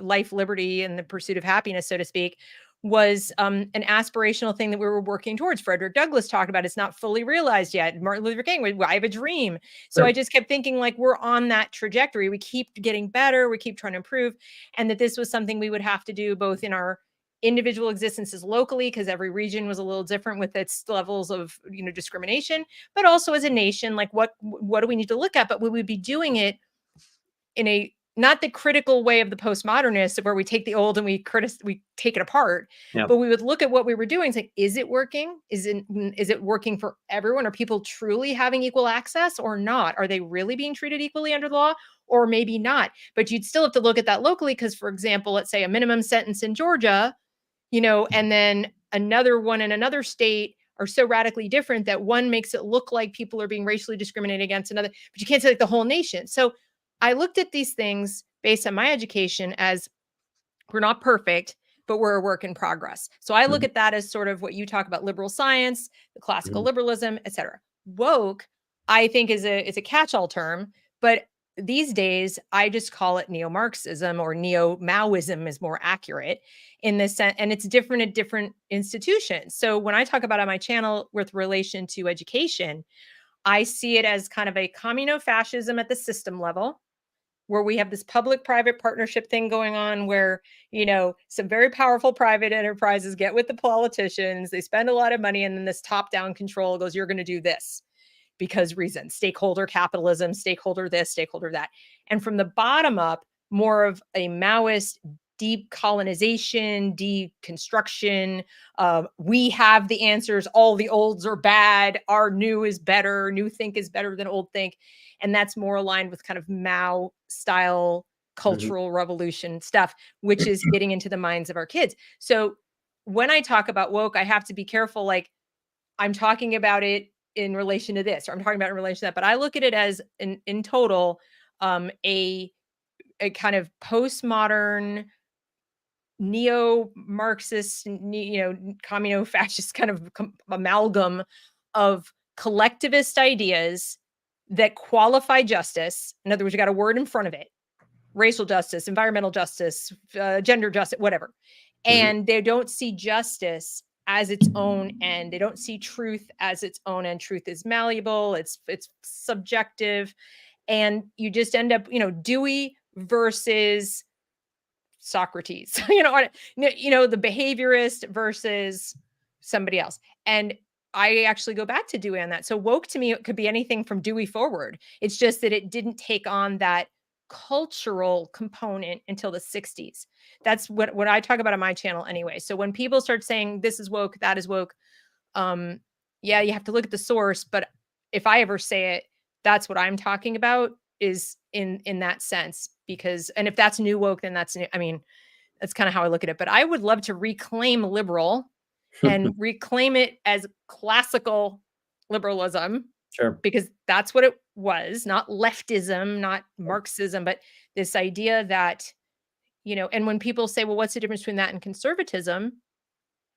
life, liberty, and the pursuit of happiness, so to speak, was an aspirational thing that we were working towards. Frederick Douglass talked about it's not fully realized yet. Martin Luther King, I have a dream. So I Sure. just kept thinking like we're on that trajectory. We keep getting better. We keep trying to improve. And that this was something we would have to do both in our individual existences locally because every region was a little different with its levels of discrimination, but also as a nation, like what do we need to look at, but we would be doing it in a not the critical way of the postmodernists where we take the old and we take it apart, Yeah. but we would look at what we were doing and say, is it working? Is it working for everyone? Are people truly having equal access or not? Are they really being treated equally under the law or maybe not? But you'd still have to look at that locally because, for example, let's say a minimum sentence in Georgia, and then another one in another state are so radically different that one makes it look like people are being racially discriminated against another, but you can't say like the whole nation. So I looked at these things based on my education as we're not perfect, but we're a work in progress. So I look Mhm. at that as sort of what you talk about, liberal science, the classical Mhm. liberalism, et cetera. Woke, I think is a catch-all term, but these days I just call it neo-Marxism, or neo-Maoism is more accurate in this sense, and it's different at different institutions. So when I talk about on my channel with relation to education, I see it as kind of a communo-fascism at the system level, where we have this public-private partnership thing going on where, some very powerful private enterprises get with the politicians, they spend a lot of money, and then this top-down control goes, you're going to do this because reasons, stakeholder capitalism, stakeholder this, stakeholder that. And from the bottom up, more of a Maoist deep colonization, deconstruction. We have the answers. All the olds are bad. Our new is better. New think is better than old think. And that's more aligned with kind of Mao style Mhm. cultural revolution stuff, which is getting into the minds of our kids. So when I talk about woke, I have to be careful. Like, I'm talking about it in relation to this, or I'm talking about it in relation to that. But I look at it as in total, a kind of postmodern neo-Marxist, communo-fascist kind of amalgam of collectivist ideas that qualify justice. In other words, you got a word in front of it: racial justice, environmental justice, gender justice, whatever. Mhm. And they don't see justice as its own end. They don't see truth as its own end. Truth is malleable. It's subjective, and you just end up, Dewey versus Socrates, the behaviorist versus somebody else. And I actually go back to Dewey on that. So woke to me, it could be anything from Dewey forward. It's just that it didn't take on that cultural component until the 60s. That's what I talk about on my channel anyway. So when people start saying this is woke, that is woke, um, yeah, you have to look at the source. But if I ever say it, that's what I'm talking about, is in that sense. Because, and if that's new woke, then that's new. I mean, that's kind of how I look at it. But I would love to reclaim liberal and reclaim it as classical liberalism, Sure. because that's what it was, not leftism, not Marxism, but this idea that, and when people say, well, what's the difference between that and conservatism?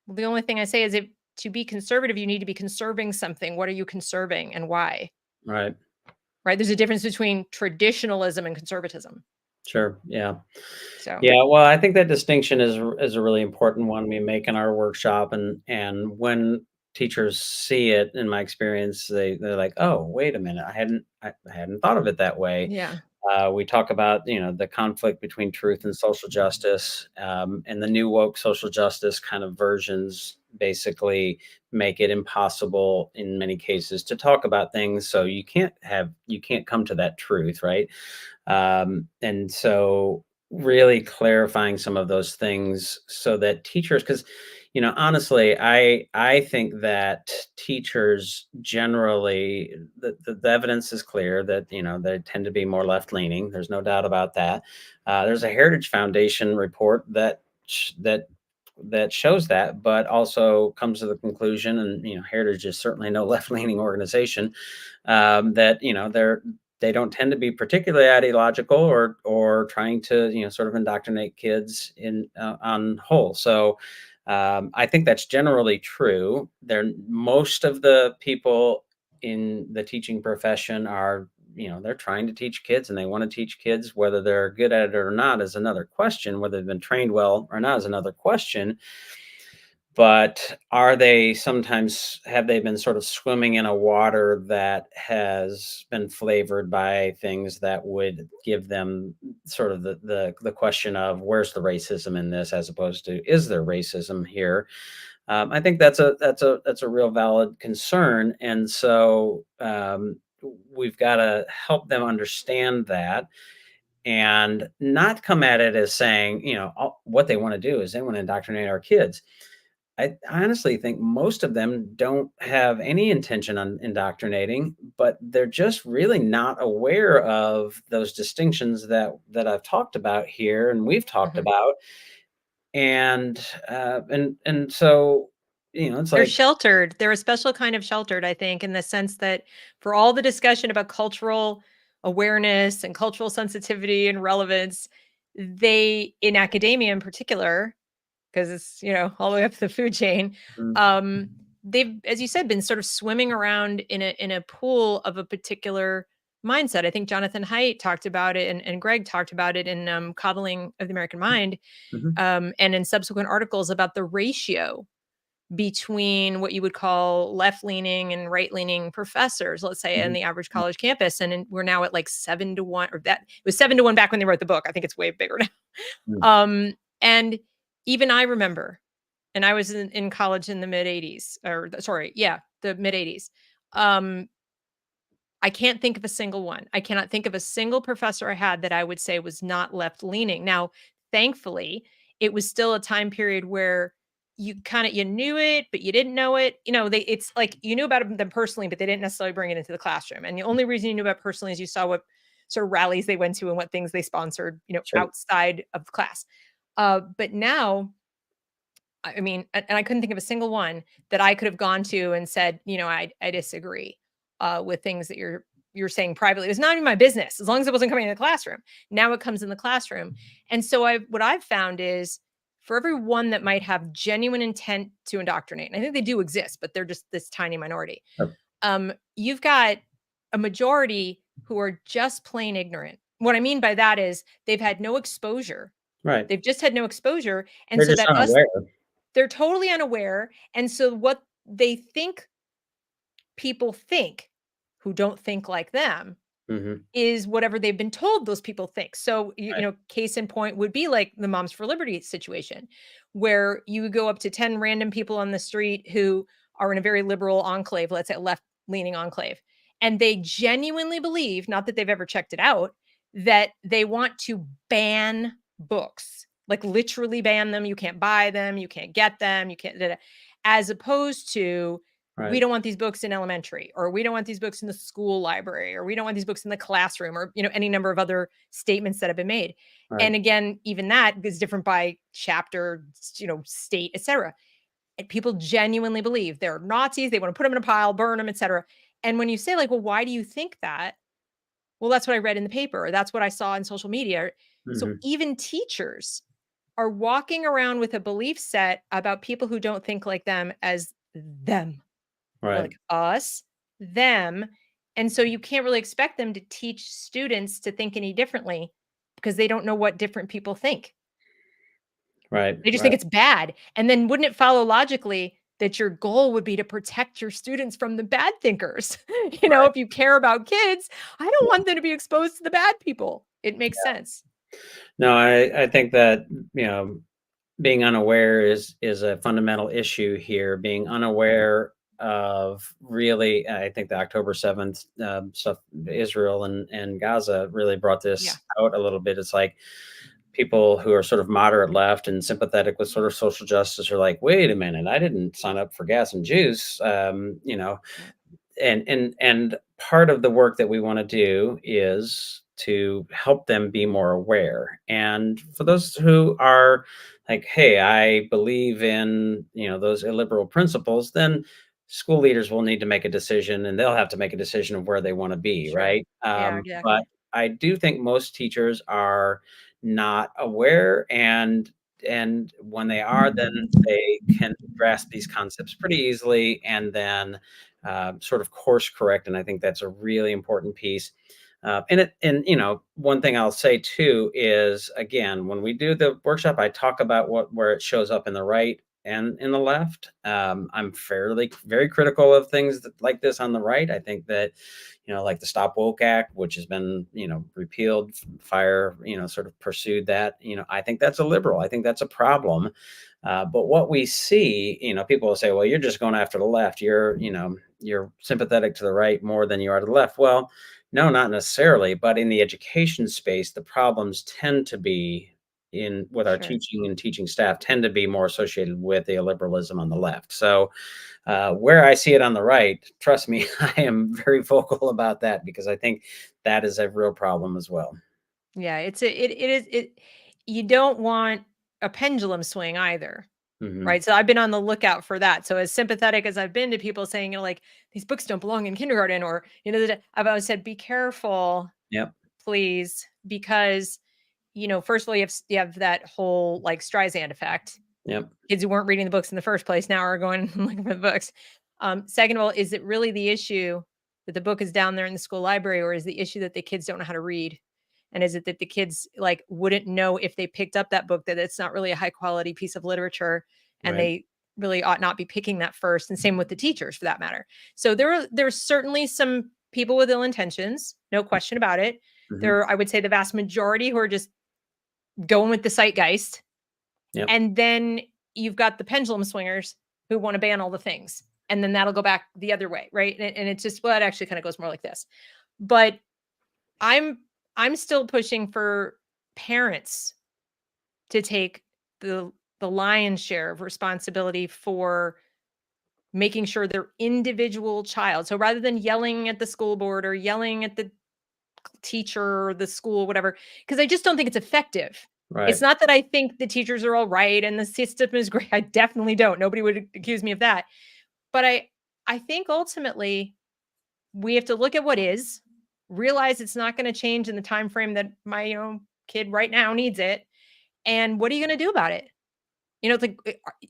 Well, the only thing I say is, if to be conservative, you need to be conserving something. What are you conserving and why? Right. Right? There's a difference between traditionalism and conservatism. Sure. Yeah. So, Yeah. Well, I think that distinction is a really important one we make in our workshop, and when teachers see it, in my experience, they're like, "Oh, wait a minute, I hadn't thought of it that way." yeah. We talk about, the conflict between truth and social justice, and the new woke social justice kind of versions basically make it impossible in many cases to talk about things. So you can't come to that truth, right? And so really clarifying some of those things so that teachers, because honestly, I think that teachers generally, the evidence is clear that they tend to be more left leaning. There's no doubt about that. There's a Heritage Foundation report that shows that, but also comes to the conclusion, and Heritage is certainly no left leaning organization, that they don't tend to be particularly ideological or trying to sort of indoctrinate kids in on whole. So I think that's generally true. Most of the people in the teaching profession are, they're trying to teach kids, and they want to teach kids. Whether they're good at it or not is another question. Whether they've been trained well or not is another question. But have they been sort of swimming in a water that has been flavored by things that would give them sort of the question of, where's the racism in this, as opposed to, is there racism here? I think that's a real valid concern, and so we've got to help them understand that. and not come at it as saying, what they want to do is they want to indoctrinate our kids. I honestly think most of them don't have any intention on indoctrinating, but they're just really not aware of those distinctions that I've talked about here and we've talked Mhm. about. And so, it's They're like, sheltered. They're a special kind of sheltered, I think, in the sense that for all the discussion about cultural awareness and cultural sensitivity and relevance, they, in academia in particular, because it's, all the way up the food chain, mm, um, they've, as you said, been sort of swimming around in a pool of a particular mindset. I think Jonathan Haidt talked about it, and Greg talked about it in Coddling of the American Mind, mhm, and in subsequent articles about the ratio between what you would call left-leaning and right-leaning professors, let's say, in mhm, the average college campus, we're now at like 7-1, or that it was 7-1 back when they wrote the book. I think it's way bigger now. mm, And even I remember, and I was in college in the mid 80s, or sorry, yeah, the mid 80s. Um, I can't think of a single one. I cannot think of a single professor I had that I would say was not left leaning. Now, thankfully, it was still a time period where you knew it, but you didn't know it. It's like you knew about them personally, but they didn't necessarily bring it into the classroom. And the only reason you knew about it personally is you saw what sort of rallies they went to and what things they sponsored, sure, outside of class. But now, I mean, and I couldn't think of a single one that I could have gone to and said, I disagree with things that you're saying privately. It's not even my business as long as it wasn't coming in the classroom. Now it comes in the classroom, and so what I've found is for everyone that might have genuine intent to indoctrinate, and I think they do exist, but they're just this tiny minority. oh, You've got a majority who are just plain ignorant. What I mean by that is they've had no exposure. right. They've just had no exposure, and They're so just that us unaware. they're totally unaware, and so what they think people think who don't think like them Mhm, is whatever they've been told those people think. So, right, case in point would be like the Moms for Liberty situation, where you would go up to 10 random people on the street who are in a very liberal enclave, let's say left leaning enclave, and they genuinely believe, not that they've ever checked it out, that they want to ban books, like literally ban them. You can't buy them, you can't get them, you can't, da, da, as opposed to we right, don't want these books in elementary, or we don't want these books in the school library, or we don't want these books in the classroom, or any number of other statements that have been made. right, And again, even that is different by chapter, state, etc. And people genuinely believe they're Nazis, they want to put them in a pile, burn them, etc. And when you say like, well, why do you think that? Well, that's what I read in the paper, or that's what I saw in social media. So mhm, even teachers are walking around with a belief set about people who don't think like them as them, or right, like us, them. And so you can't really expect them to teach students to think any differently because they don't know what different people think. right, They just right, think it's bad. And then wouldn't it follow logically that your goal would be to protect your students from the bad thinkers? right, If you care about kids, I don't want them to be exposed to the bad people. It makes yeah. sense. No, I think that, being unaware is a fundamental issue here. Being unaware of really, I think the October 7th stuff, Israel and Gaza really brought Yeah, this out a little bit. It's like people who are sort of moderate left and sympathetic with sort of social justice are like, wait a minute, I didn't sign up for gas and juice. yeah, And part of the work that we want to do is to help them be more aware. And for those who are like, hey, I believe in, those illiberal principles, then school leaders will need to make a decision, and they'll have to make a decision of where they want to be, sure. right? Yeah, But exactly. I do think most teachers are not aware, and when they are, then they can grasp these concepts pretty easily, and then sort of course correct. And I think that's a really important piece. And one thing I'll say too is, again, when we do the workshop, I talk about where it shows up in the right and in the left. I'm very critical of things like this on the right. I think that, like the Stop Woke Act, which has been, repealed, fire, sort of pursued that. I think that's a liberal. I think that's a problem. But what we see, people will say, well, you're just going after the left. You're sympathetic to the right more than you are to the left. Well, no, not necessarily. But in the education space, the problems tend to be with our Sure. teaching and teaching staff tend to be more associated with the liberalism on the left. So where I see it on the right, trust me, I am very vocal about that because I think that is a real problem as well. Yeah, it you don't want a pendulum swing either. Hmm. Right? So I've been on the lookout for that. So as sympathetic as I've been to people saying, like, these books don't belong in kindergarten, or, I've always said, be careful, Yep. please, because, first of all, you have that whole like Streisand effect. Yep. Kids who weren't reading the books in the first place now are going looking for the books. Second of all, is it really the issue that the book is down there in the school library, or is the issue that the kids don't know how to read? And is it that the kids like wouldn't know if they picked up that book that it's not really a high quality piece of literature, and Right. they really ought not be picking that first? And same with the teachers for that matter. So there's certainly some people with ill intentions, no question about it. Hmm. There are, I would say, the vast majority who are just going with the zeitgeist, Yep. and then you've got the pendulum swingers who want to ban all the things. And then that'll go back the other way, right? And it's just, well, it actually kind of goes more like this. But I'm I'm still pushing for parents to take the the lion's share of responsibility for making sure their individual child. So rather than yelling at the school board or yelling at the teacher or the school, whatever, because I just don't think it's effective. It's Right. not that I think the teachers are all right and the system is great. I definitely don't. Nobody would accuse me of that. But I think ultimately we have to look at what is, realize it's not going to change in the time frame that my kid right now needs it, and what are you going to do about it? It's like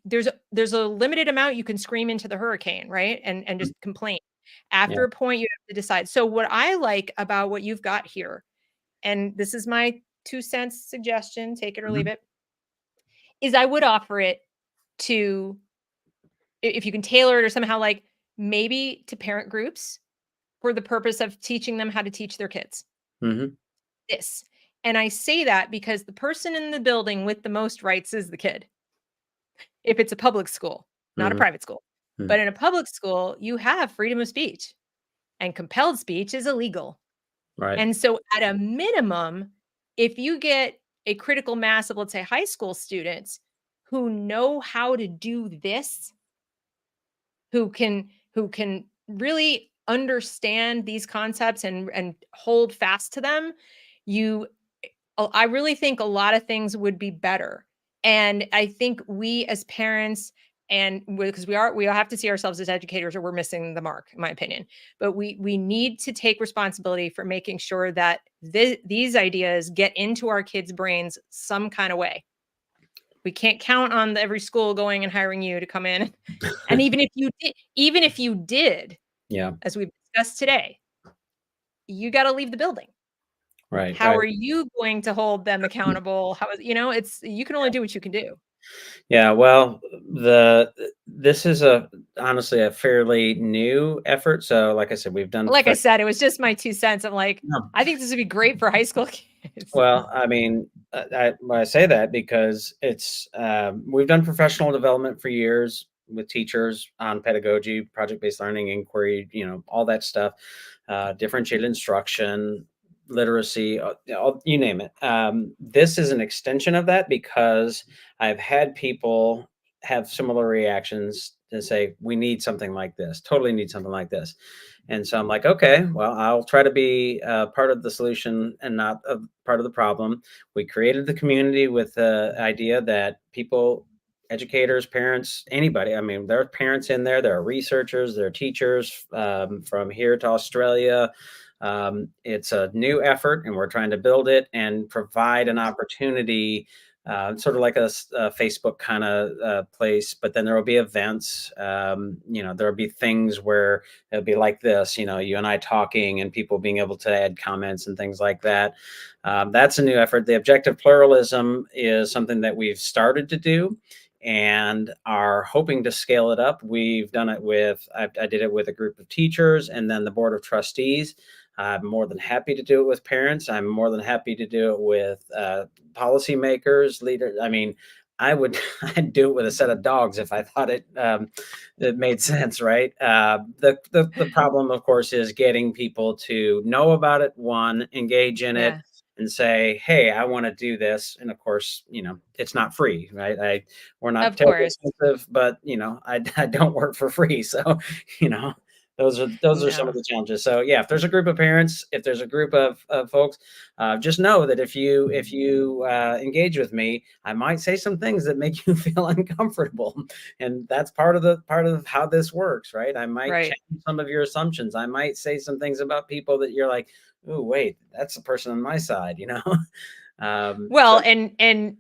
there's a limited amount you can scream into the hurricane, right? And Mm. just complain. After Yeah. a point, you have to decide. So what I like about what you've got here, and this is my 2 cents suggestion, take it or leave Hmm. it, is I would offer it to, if you can tailor it or somehow, like, maybe to parent groups for the purpose of teaching them how to teach their kids Hmm. this. And I say that because the person in the building with the most rights is the kid. If it's a public school, not a Hmm. private school. Hmm. But in a public school, you have freedom of speech, and compelled speech is illegal. Right. And so at a minimum, if you get a critical mass of, let's say, high school students who know how to do this, who can really understand these concepts and hold fast to them, you I really think a lot of things would be better. And I think we as parents, and because we all have to see ourselves as educators or we're missing the mark, in my opinion. But we need to take responsibility for making sure that these ideas get into our kids' brains some kind of way. We can't count on every school going and hiring you to come in. And even if you did, Yeah. as we've discussed today, you got to leave the building. Right. How Right. are you going to hold them accountable? How is, it's, you can only do what you can do. Yeah, well, this is honestly a fairly new effort. So, like I said, we've done Like I said, it was just my 2 cents. I'm like, no. I think this would be great for high school kids. Well, I mean, I say that because we've done professional development for years with teachers on pedagogy, project-based learning, inquiry, all that stuff, differentiated instruction, literacy, you name it. This is an extension of that because I've had people have similar reactions to say, we need something like this, totally need something like this. And so I'm like, okay, well, I'll try to be part of the solution and not a part of the problem. We created the community with the idea that people, educators, parents, anybody, I mean, there are parents in there, there are researchers, there are teachers from here to Australia. It's a new effort, and we're trying to build it and provide an opportunity, sort of like a Facebook kind of place. But then there will be events. There will be things where it'll be like this. You and I talking, and people being able to add comments and things like that. That's a new effort. The objective pluralism is something that we've started to do. and are hoping to scale it up. We've done it with, I did it with a group of teachers and then the board of trustees. I'm more than happy to do it with parents. I'm more than happy to do it with policymakers, leaders. I mean, I would I'd do it with a set of dogs if I thought it made sense, right? The problem, of course, is getting people to know about it, one, engage in it, Yeah, and say, "Hey, I want to do this." And of course, it's not free, right? We're not of terribly course. expensive, but I don't work for free, so you know those are some of No. the challenges. So yeah, if there's a group of parents, if there's a group of folks, just know that if you engage with me, I might say some things that make you feel uncomfortable, and that's part of how this works, right? I might Right. challenge some of your assumptions. I might say some things about people that you're like, "Oh, wait, that's the person on my side," you know. So Well, and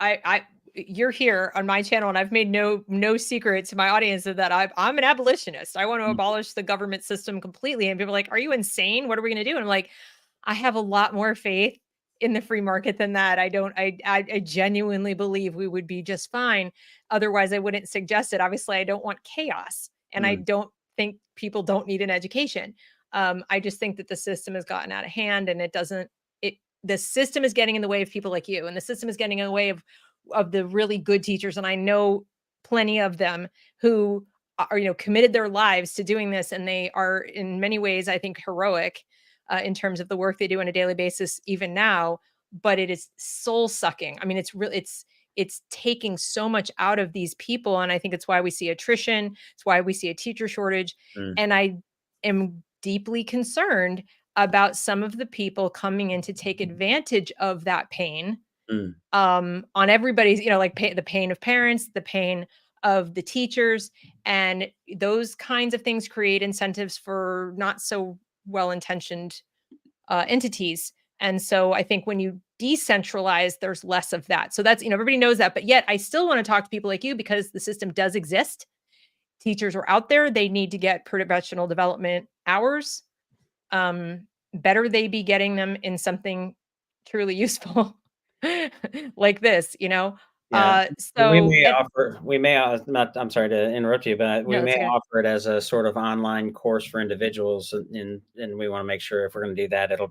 I you're here on my channel, and I've made no secret to my audience of that I'm an abolitionist. I want to mm, abolish the government system completely. And people are like, "Are you insane? What are we going to do?" And I'm like, I have a lot more faith in the free market than that. I don't. I genuinely believe we would be just fine. Otherwise, I wouldn't suggest it. Obviously, I don't want chaos, and I mm, don't think people don't need an education. I just think that the system has gotten out of hand, and it doesn't. It the system is getting in the way of people like you, and the system is getting in the way of the really good teachers. And I know plenty of them who are committed their lives to doing this, and they are in many ways, I think, heroic in terms of the work they do on a daily basis, even now. But it is soul sucking. I mean, it's really it's taking so much out of these people, and I think it's why we see attrition. It's why we see a teacher shortage, mm, and I am deeply concerned about some of the people coming in to take advantage of that pain mm, on everybody's, like the pain of parents, the pain of the teachers, and those kinds of things create incentives for not so well intentioned entities. And so I think when you decentralize, there's less of that. So that's, everybody knows that. But yet I still want to talk to people like you because the system does exist. Teachers are out there. They need to get professional development hours. Better they be getting them in something truly useful like this. yeah. We So may and offer, not, I'm sorry to interrupt you, but we no, may that's okay. offer it as a sort of online course for individuals, and we want to make sure if we're going to do that, it'd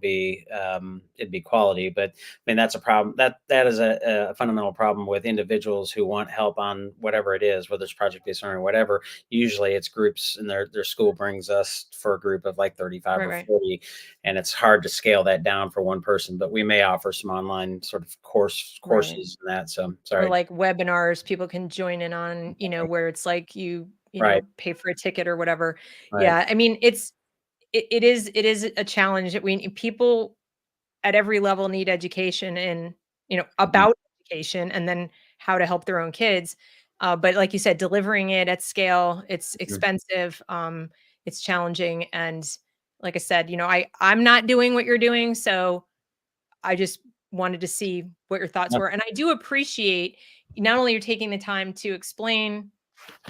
be quality. But I mean, that's a problem. That is a fundamental problem with individuals who want help on whatever it is, whether it's project based learning or whatever. Usually, it's groups, and their school brings us for a group of like 35 Right, or right, 40, and it's hard to scale that down for one person. But we may offer some online sort of right. courses and that. So Or sorry. like webinars people can join in on, where it's like Right, pay for a ticket or whatever. right. Yeah, I mean, it is a challenge that people at every level need education and, Mhm, about education and then how to help their own kids. But like you said, delivering it at scale, it's mhm, expensive, it's challenging. And like I said, I'm not doing what you're doing. So I just wanted to see what your thoughts yep, were. And I do appreciate not only you're taking the time to explain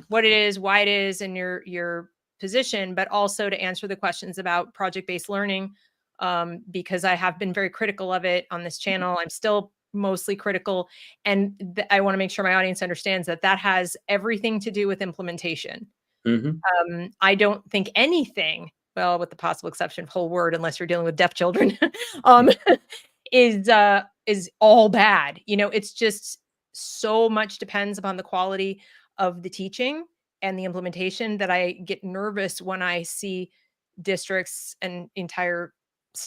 what it is, why it is, and your position, but also to answer the questions about project-based learning, because I have been very critical of it on this channel. I'm still mostly critical, and I want to make sure my audience understands that that has everything to do with implementation. mhm, I don't think anything, well, with the possible exception of whole word, unless you're dealing with deaf children, um, is all bad. It's just so much depends upon the quality of the teaching and the implementation that I get nervous when I see districts and entire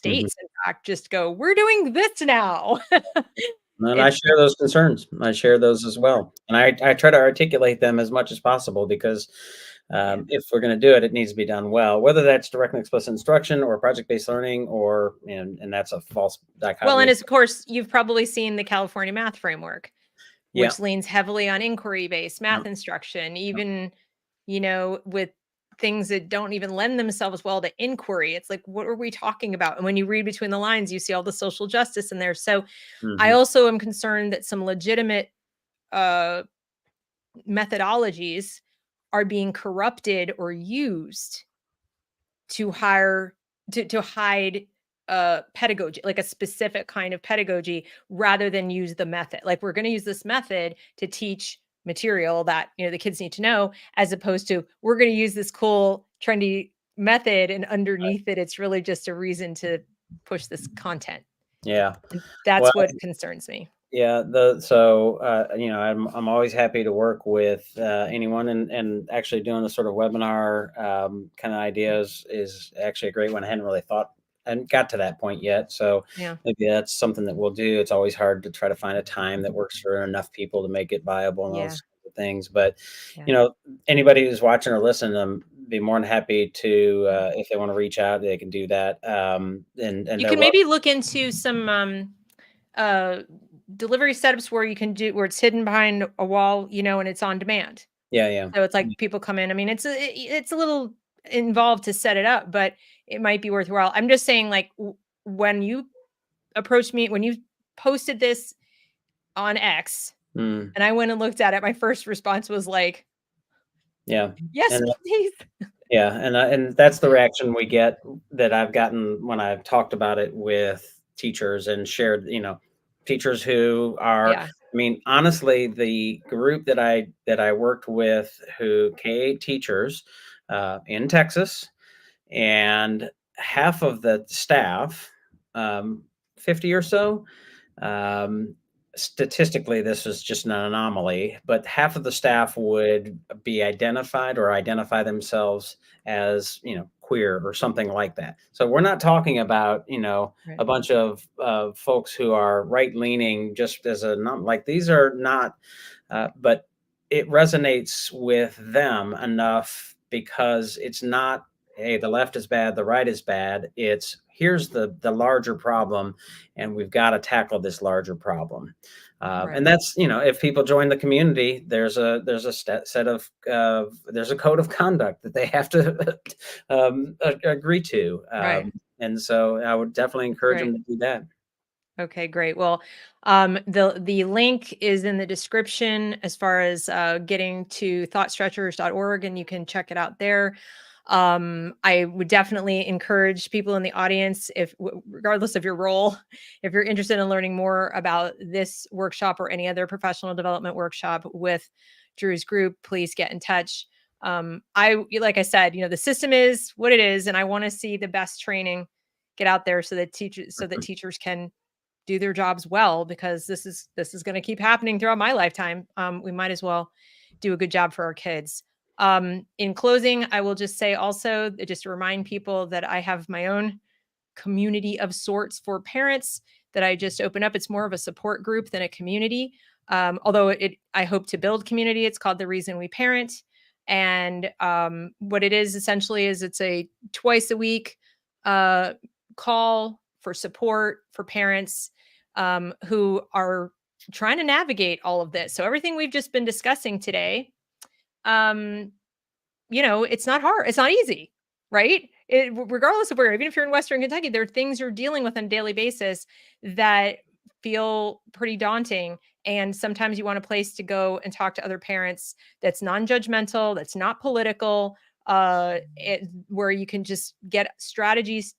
mhm. states, in fact, just go, "We're doing this now." And I It's share those concerns. I share those as yeah, well, and I try to articulate them as much as possible because, yeah. if we're gonna do it, it needs to be done well, whether that's direct and explicit instruction or project-based learning and that's a false Well, and dichotomy. as of course, you've probably seen the California math framework, Yeah, which leans heavily on inquiry-based yep, math instruction, yep, even, with things that don't even lend themselves well to inquiry. It's like, what are we talking about? And when you read between the lines, you see all the social justice in there. So I mhm, also am concerned that some legitimate uh, methodologies are being corrupted or used to hire to hide pedagogy, like a specific kind of pedagogy, rather than use the method. Like, we're going to use this method to teach material that, the kids need to know, as opposed to, we're going to use this cool, trendy method, and underneath it, it's really just a reason to push this content. Yeah. And that's Well, what concerns me. yeah. I'm always happy to work with anyone, and actually doing the sort of webinar kind of ideas is actually a great one. I hadn't really thought and got to that point yet. So Yeah. maybe that's something that we'll do. It's always hard to try to find a time that works for enough people to make it viable and Yeah. those kinds of things. But, Yeah. Anybody who's watching or listening, be more than happy to, if they want to reach out, they can do that. And You they're can maybe look into some delivery setups where you can do, where it's hidden behind a wall, and it's on demand. Yeah, yeah. So it's like people come in. I mean, it's a little involved to set it up, but it might be worthwhile. I'm just saying, like, when you approached me, when you posted this on X, Mm, and I went and looked at it, my first response was like, yeah. yes, And please. yeah, and that's the reaction we get, that I've gotten when I've talked about it with teachers and shared, teachers who are, Yeah. I mean, honestly, the group that I worked with, who K-8 teachers in Texas, and half of the staff, 50 or so, um, statistically, this is just an anomaly, but half of the staff would be identified or identify themselves as, queer or something like that. So we're not talking about, Right. a bunch of folks who are right leaning, just as like, these are not, but it resonates with them enough, because it's not, hey, the left is bad, the right is bad. It's, here's the larger problem, and we've got to tackle this larger problem. Right. And that's, if people join the community, there's a set of there's a code of conduct that they have to agree to. Right. And so I would definitely encourage Great. them to do that. Okay, great. Well, the link is in the description, as far as getting to thoughtstretchers.org, and you can check it out there. I would definitely encourage people in the audience, if regardless of your role, if you're interested in learning more about this workshop or any other professional development workshop with Drew's group, please get in touch. Like I said, the system is what it is, and I want to see the best training get out there, so that teachers can do their jobs well, because this is going to keep happening throughout my lifetime. We might as well do a good job for our kids. In closing, I will just say also, just to remind people, that I have my own community of sorts for parents that I just opened up. It's more of a support group than a community. Although I hope to build community. It's called The Reason We Parent. And what it is essentially is, it's a twice a week call for support for parents who are trying to navigate all of this. So everything we've just been discussing today, it's not hard. It's not easy, right? Regardless of where, even if you're in Western Kentucky, there are things you're dealing with on a daily basis that feel pretty daunting. And sometimes you want a place to go and talk to other parents that's non-judgmental, that's not political, where you can just get strategies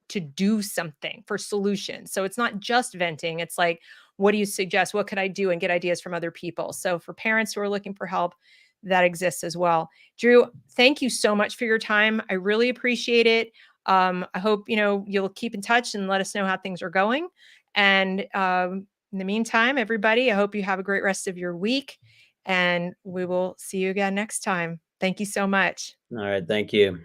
to do something, for solutions. So it's not just venting. It's like, what do you suggest? What could I do? And get ideas from other people. So for parents who are looking for help, that exists as well. Drew, thank you so much for your time. I really appreciate it. I hope, you'll keep in touch and let us know how things are going. And in the meantime, everybody, I hope you have a great rest of your week, and we will see you again next time. Thank you so much. All right. Thank you.